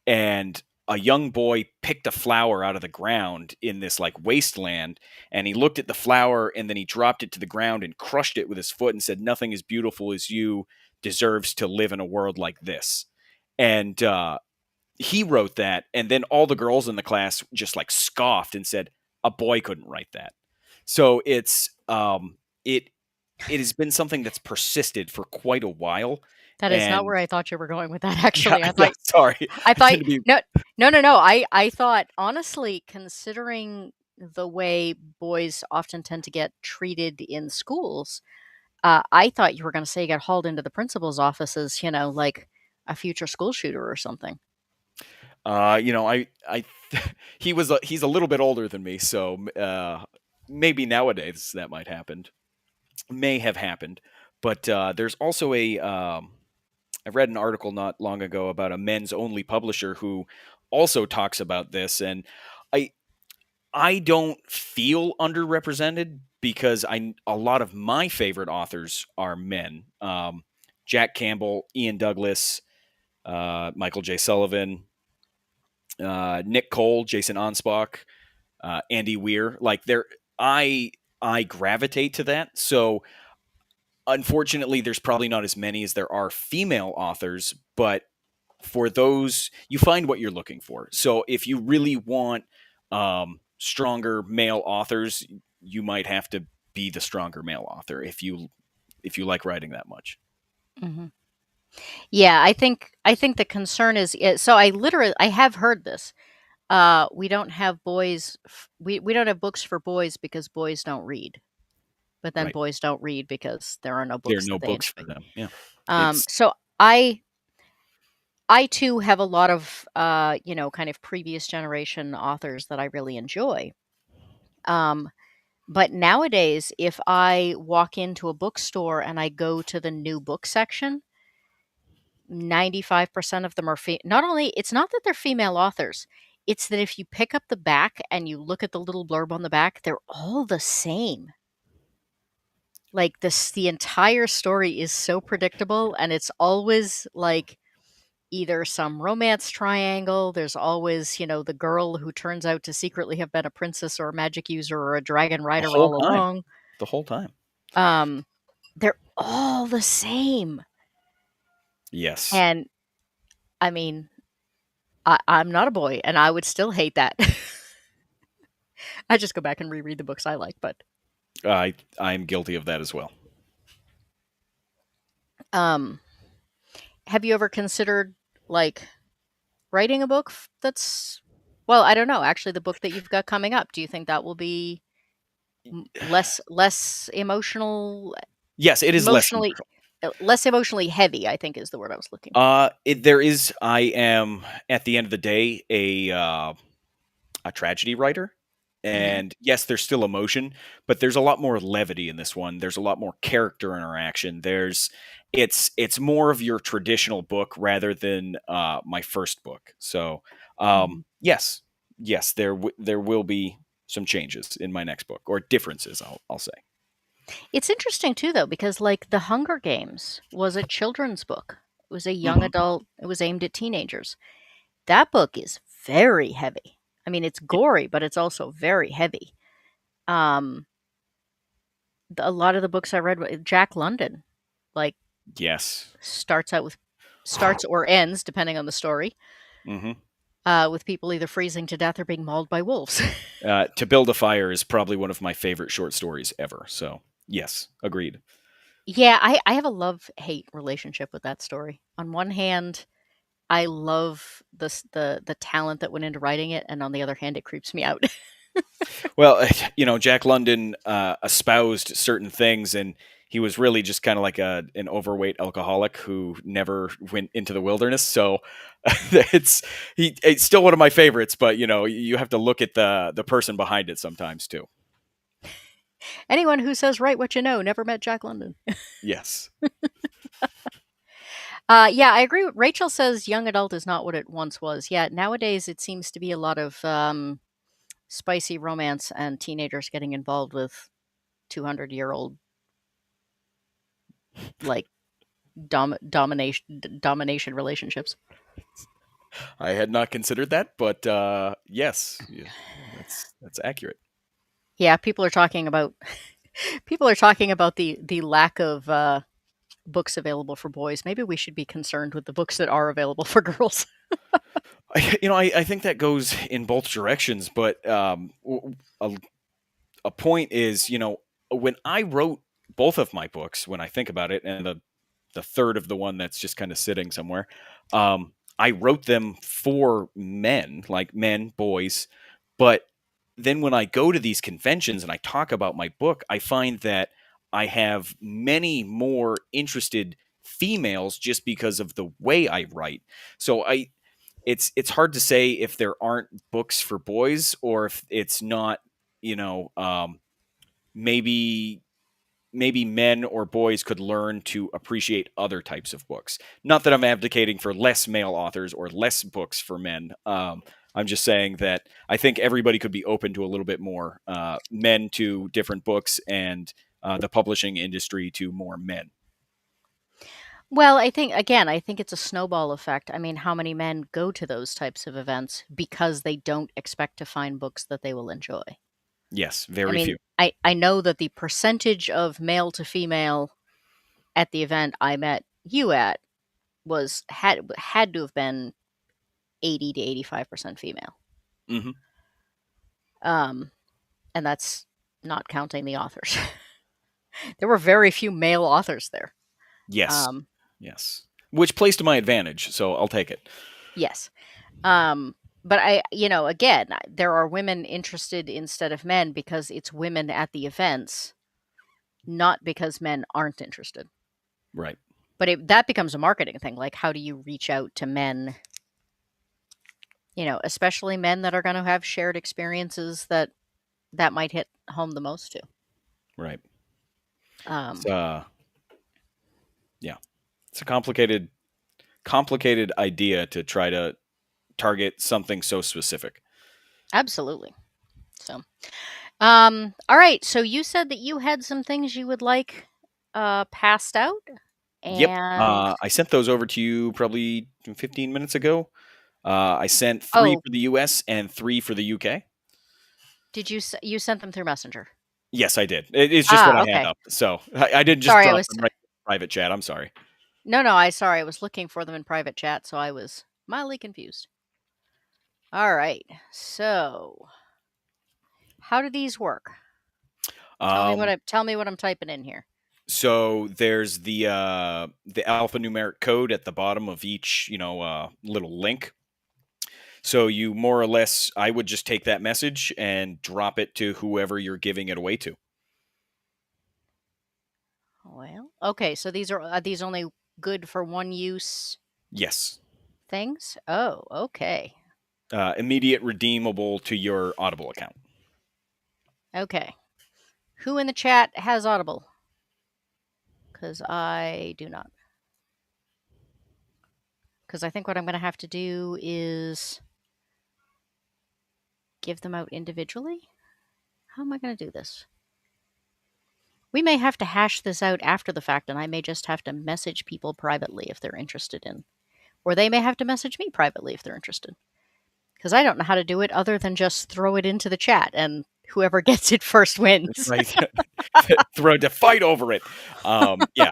and a young boy picked a flower out of the ground in this like wasteland, and he looked at the flower and then he dropped it to the ground and crushed it with his foot and said, "Nothing as beautiful as you deserves to live in a world like this." And he wrote that, and then all the girls in the class just like scoffed and said, "A boy couldn't write that." So it it has been something that's persisted for quite a while, That is not and where I thought you were going with that, yeah, actually. yeah. Sorry, I I thought tend to be no, no, no, no. I thought, honestly, considering the way boys often tend to get treated in schools, I thought you were going to say get hauled into the principal's office as, like a future school shooter or something. I he's a little bit older than me, so maybe nowadays that may have happened. But there's also I read an article not long ago about a men's only publisher who also talks about this, and I I don't feel underrepresented because I a lot of my favorite authors are men. Jack Campbell, Ian Douglas, Michael J. Sullivan, Nick Cole, Jason Onspach, Andy Weir. Like I I gravitate to that. So unfortunately, there's probably not as many as there are female authors, but for those, you find what you're looking for. So if you really want stronger male authors, you might have to be the stronger male author if you like writing that much. Hmm. Yeah, I think the concern is so I have heard this. We don't have we don't have books for boys because boys don't read. But then Right. boys don't read because there are no There are books no that they books for enjoy. them. Yeah. It's So I too have a lot of kind of previous generation authors that I really enjoy. Um, but nowadays, if I walk into a bookstore and I go to the new book section, 95% of them are not only it's not that they're female authors, it's that if you pick up the back and you look at the little blurb on the back, they're all the same. Like the entire story is so predictable, and it's always like either some romance triangle. There's always, the girl who turns out to secretly have been a princess or a magic user or a dragon the rider whole all time. along. The whole time. Um, they're all the same. Yes. And I mean, I'm not a boy, and I would still hate that. I just go back and reread the books I like. But I'm guilty of that as well. um, have you ever considered like writing a book that's well, I don't know. Actually, the book that you've got coming up, do you think that will be less Yes, it is less emotionally emotional. less emotionally heavy, I think is the word I was looking for. There is. I am at the end of the day a tragedy writer, Mhm, and yes, there's still emotion, but there's a lot more levity in this one. There's a lot more character interaction. It's more of your traditional book rather than my first book. So mhm. yes, there will be some changes in my next book or differences. I'll say. It's interesting too though because like The Hunger Games was a children's book. It was a young Hmm. adult, it was aimed at teenagers. That book is very heavy. I mean, it's gory, but it's also very heavy. Um a lot of the books I read Jack London like Yes. starts out with starts or ends depending on the story Hmm. with people either freezing to death or being mauled by wolves. To Build a Fire is probably one of my favorite short stories ever. So yes, agreed. Yeah, I have a love-hate relationship with that story. On one hand, I love the talent that went into writing it, and on the other hand, it creeps me out. Well, Jack London espoused certain things, and he was really just kind of like an overweight alcoholic who never went into the wilderness. So it's still one of my favorites, but you have to look at the person behind it sometimes too. Anyone who says "write what you know" never met Jack London. Yes. Yeah, I agree. Rachel says young adult is not what it once was. Yeah, nowadays it seems to be a lot of spicy romance and teenagers getting involved with 200-year-old like domination relationships. I had not considered that, but yes, yeah, that's accurate. Yeah, people are talking about the lack of books available for boys. Maybe we should be concerned with the books that are available for girls. I think that goes in both directions, but a, a point is, when I wrote both of my books, when I think about it, and the third of the one that's just kind of sitting somewhere, I wrote them for men, like men, boys, but then when I go to these conventions and I talk about my book, I find that I have many more interested females just because of the way I write. So it's hard to say if there aren't books for boys or if it's not, you know, maybe men or boys could learn to appreciate other types of books. Not that I'm advocating for less male authors or less books for men. I'm just saying that I think everybody could be open to a little bit more men to different books and the publishing industry to more men. Well, I think it's a snowball effect. I mean, how many men go to those types of events because they don't expect to find books that they will enjoy? Yes, I very mean, few. I know that the percentage of male to female at the event I met you at was had to have been 80 to 85% female. Hmm. Um, and that's not counting the authors. There were very few male authors there. Yes, Um, yes. Which plays to my advantage, so I'll take it. yes. Um, but again, there are women interested instead of men because it's women at the events, not because men aren't interested. Right, But that becomes a marketing thing. Like, how do you reach out to men? Especially men that are going to have shared experiences that might hit home the most to. right. It's, Um, yeah, it's a complicated idea to try to target something so specific. Absolutely. So, all right. So you said that you had some things you would like passed out, Yep. and I sent those over to you probably 15 minutes ago. I sent three oh, for the US and three for the UK. you sent them through Messenger? Yes, I did. It's just what Ah, I had okay. up. So I didn't just Sorry, I drop was them right in private chat. I'm sorry. no, I sorry, I was looking for them in private chat, so I was mildly confused. All right. So, how do these work? Um, Tell me what I'm typing in here. so there's the alphanumeric code at the bottom of each, little link. So you more or less, I would just take that message and drop it to whoever you're giving it away to. Well, okay, so are these only good for one use Yes. things? Oh, okay. Immediate redeemable to your Audible account. Okay. Who in the chat has Audible? Because I do not. Because I think what I'm going to have to do is give them out individually. How am I going to do this? We may have to hash this out after the fact, and I may just have to message people privately if they're interested in, or they may have to message me privately if they're interested. Because I don't know how to do it other than just throw it into the chat, and whoever gets it first wins. Right. Throw to fight over it. Yeah.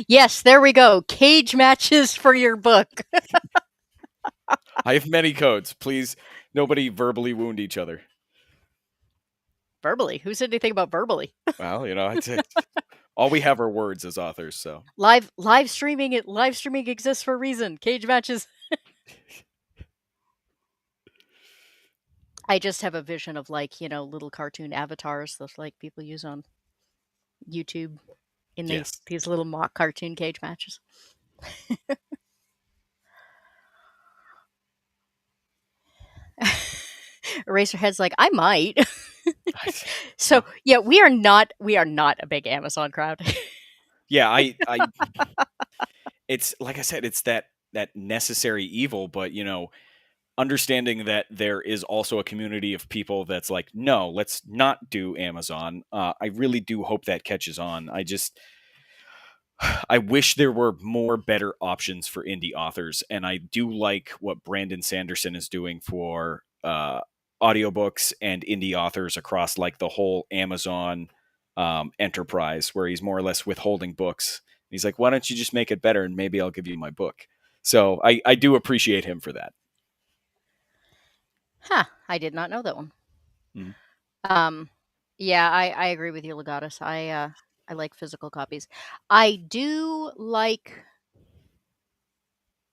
Yes, there we go. Cage matches for your book. I have many codes. Please, nobody verbally wound each other. Verbally. Who said anything about verbally? Well, it's all we have are words as authors. So Live streaming exists for a reason. Cage matches. I just have a vision of little cartoon avatars that like people use on YouTube in yes, these little mock cartoon cage matches. Eraserhead's like, I might. So well, yeah, we are not a big Amazon crowd. yeah. It's like I said, it's that necessary evil, but understanding that there is also a community of people that's like, no, let's not do Amazon. I really do hope that catches on. I wish there were more better options for indie authors, and I do like what Brandon Sanderson is doing for audiobooks and indie authors across like the whole Amazon enterprise, where he's more or less withholding books. He's like, "Why don't you just make it better, and maybe I'll give you my book." So I do appreciate him for that. Huh, I did not know that one. Mhm. Um, yeah, I agree with you, Legatus. I like physical copies. I do like,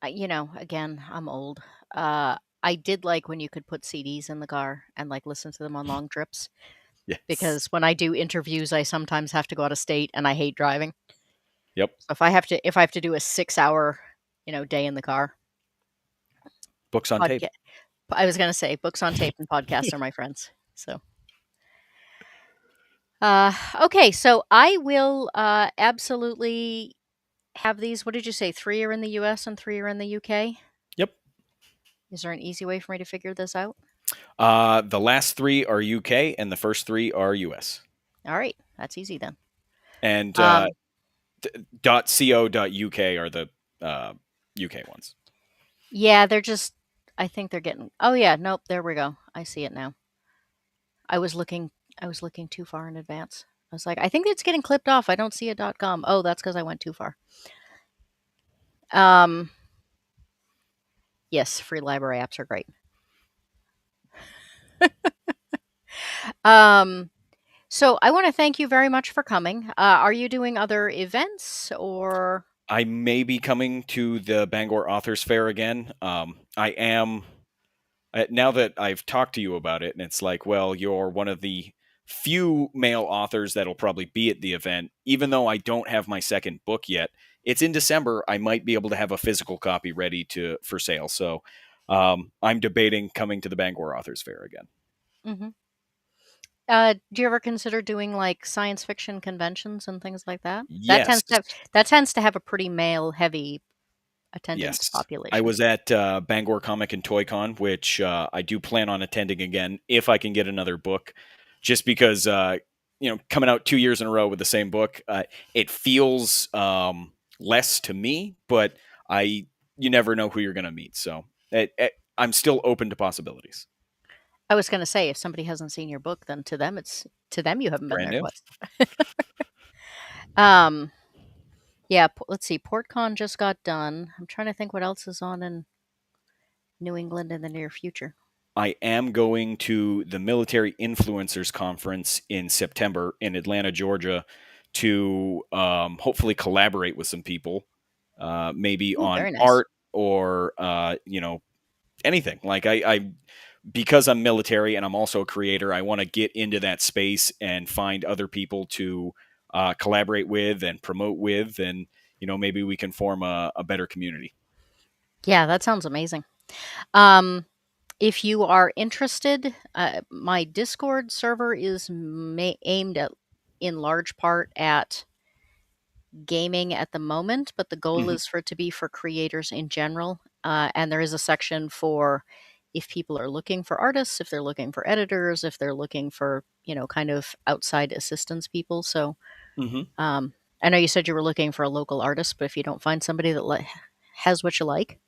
again, I'm old. I did like when you could put CDs in the car and like listen to them on long trips, Yes. because when I do interviews, I sometimes have to go out of state and I hate driving. Yep. So if I have to do a 6 hour, day in the car, Books on tape. podcast. I was gonna say books on tape and podcasts are my friends. So okay, so I will absolutely have these. What did you say? Three are in the US and three are in the UK? Yep. Is there an easy way for me to figure this out? The last three are UK, and the first three are US. All right, that's easy then. And Um, .co.uk are the UK ones. yeah, they're just. I think they're getting. Oh yeah, nope. There we go. I see it now. I was looking. I was looking too far in advance. I was like, I think it's getting clipped off. I don't see a .com. Oh, that's because I went too far. Um, yes, free library apps are great. Um, so I want to thank you very much for coming. Are you doing other events or? I may be coming to the Bangor Authors Fair again. I am now that I've talked to you about it, and it's like, well, you're one of the few male authors that'll probably be at the event. Even though I don't have my second book yet, it's in December. I might be able to have a physical copy ready to for sale. So I'm debating coming to the Bangor Authors Fair again. Mhm. Do you ever consider doing like science fiction conventions and things like that? That Yes, tends to have a pretty male heavy attendance yes. I population. was at Bangor Comic and Toy Con, which I do plan on attending again if I can get another book. Just because, coming out 2 years in a row with the same book, it feels less to me, but I you never know who you're going to meet. So I'm still open to possibilities. I was going to say, if somebody hasn't seen your book, then to them you haven't been Brand there new. twice. Um, yeah. Let's see. PortCon just got done. I'm trying to think what else is on in New England in the near future. I am going to the Military Influencers Conference in September in Atlanta, Georgia, to hopefully collaborate with some people, maybe Oh, on very nice. art or anything. Like because I'm military and I'm also a creator, I want to get into that space and find other people to collaborate with and promote with, and maybe we can form a better community. Yeah, that sounds amazing. Um, if you are interested, my Discord server is aimed at, in large part, at gaming at the moment, but the goal Hmm. is for it to be for creators in general. And there is a section for if people are looking for artists, if they're looking for editors, if they're looking for, kind of outside assistance people. So Hmm. um, I know you said you were looking for a local artist, but if you don't find somebody that has what you like,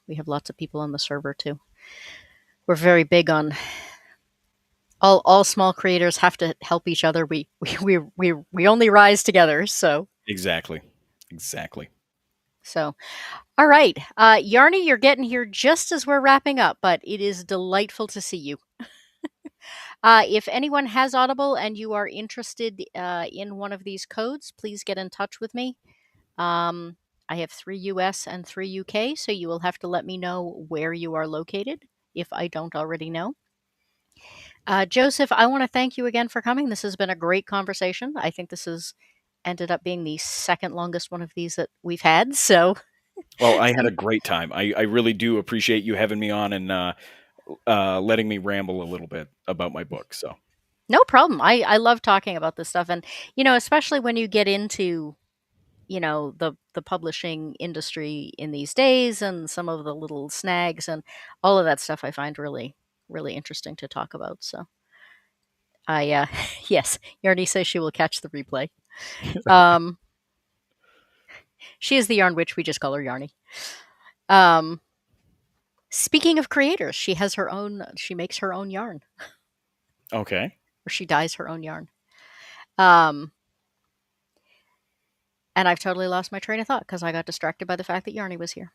we have lots of people on the server too. We're very big on all small creators have to help each other. We only rise together. Exactly. Exactly. So all right, Yarny, you're getting here just as we're wrapping up, but it is delightful to see you. If anyone has Audible and you are interested in one of these codes, please get in touch with me. Um, I have 3 US and 3 UK, so you will have to let me know where you are located if I don't already know. Joseph, I want to thank you again for coming. This has been a great conversation. I think this has ended up being the second longest one of these that we've had. So, Well, I had a great time. I really do appreciate you having me on and letting me ramble a little bit about my book. So, no problem. I love talking about this stuff, and especially when you get into the publishing industry in these days, and some of the little snags and all of that stuff, I find really really interesting to talk about. So, I yes, Yarny says she will catch the replay. Um, She is the yarn witch. We just call her Yarny. Um, Speaking of creators, she has her own. She makes her own yarn, Okay. or she dyes her own yarn. Um, and I've totally lost my train of thought because I got distracted by the fact that Yarny was here.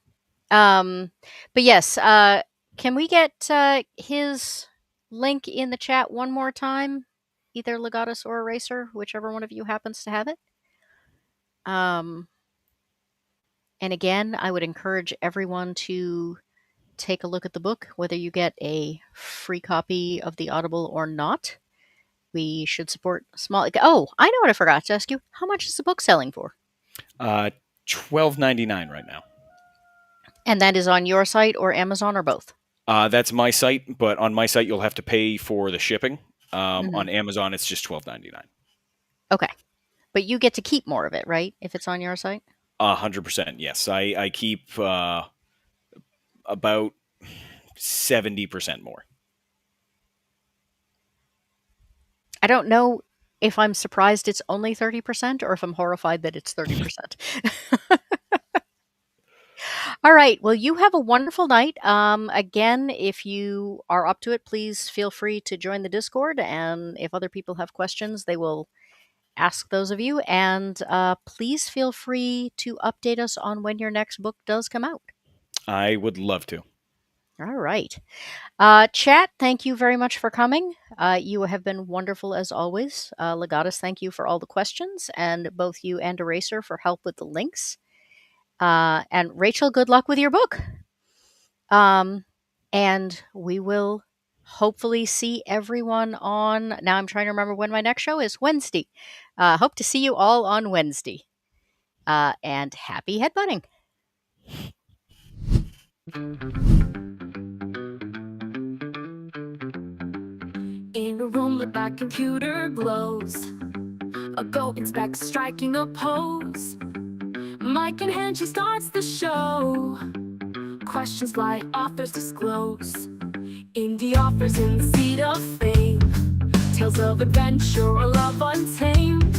Um, but yes, can we get his link in the chat one more time? Either Legatus or Eraser, whichever one of you happens to have it. Um, and again, I would encourage everyone to take a look at the book, whether you get a free copy of the Audible or not. We should support small. Oh, I know what I forgot to ask you. How much is the book selling for? Uh, $12.99 right now. And that is on your site or Amazon or both? That's my site, but on my site you'll have to pay for the shipping. Hmm. On Amazon, it's just $12.99. Okay. But you get to keep more of it, right? If it's on your site? 100%. Yes, I keep about 70% more. I don't know if I'm surprised it's only 30% or if I'm horrified that it's 30%. All right. Well, you have a wonderful night. Again, if you are up to it, please feel free to join the Discord. And if other people have questions, they will ask those of you. And please feel free to update us on when your next book does come out. I would love to. All right. Chat, thank you very much for coming. You have been wonderful as always. Legatus, thank you for all the questions, and both you and Eraser for help with the links. And Rachel, good luck with your book. And we will hopefully see everyone on. Now I'm trying to remember when my next show is. Wednesday. Hope to see you all on Wednesday. And happy headbutting. In a room lit by computer glows, a goat inspects striking a pose. Mic in hand, she starts the show. Questions fly, authors disclose. Indy offers in the seat of fame, tales of adventure or love untamed.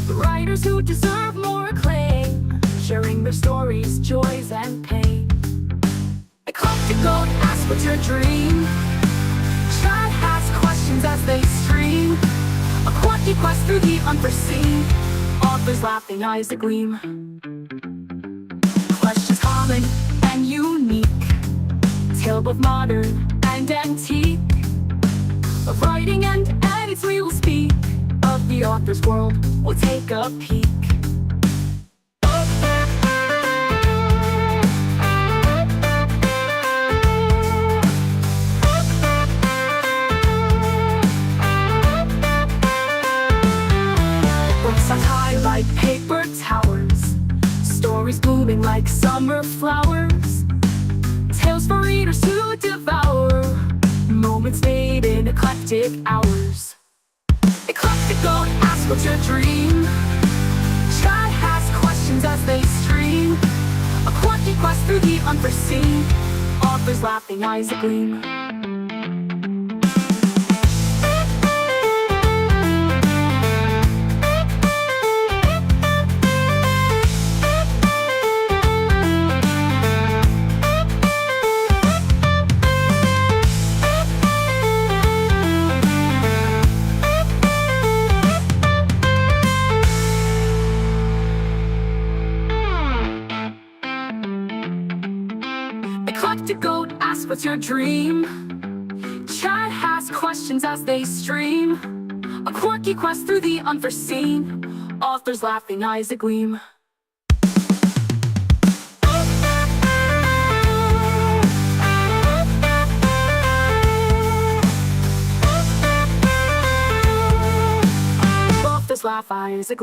Writers who deserve more acclaim, sharing their stories, joys and pain. I club to go to ask what's your dream. Chat ask questions as they stream. A quirky quest through the unforeseen. Authors laughing, eyes agleam. Questions common and unique, tale both modern and antique. Of writing and edits we will speak. Of the author's world we'll take a peek. Books on high like paper towers, stories blooming like summer flowers. Tales for readers to devour, moments made in eclectic hours. Eclectic goat, ask what's your dream. Chat ask questions as they stream. A quirky quest through the unforeseen. Authors laughing, eyes agleam. Eclectic goat, ask what's your dream. Chat ask questions as they stream. A quirky quest through the unforeseen. Authors laughing, eyes agleam. Authors laugh, eyes agleam.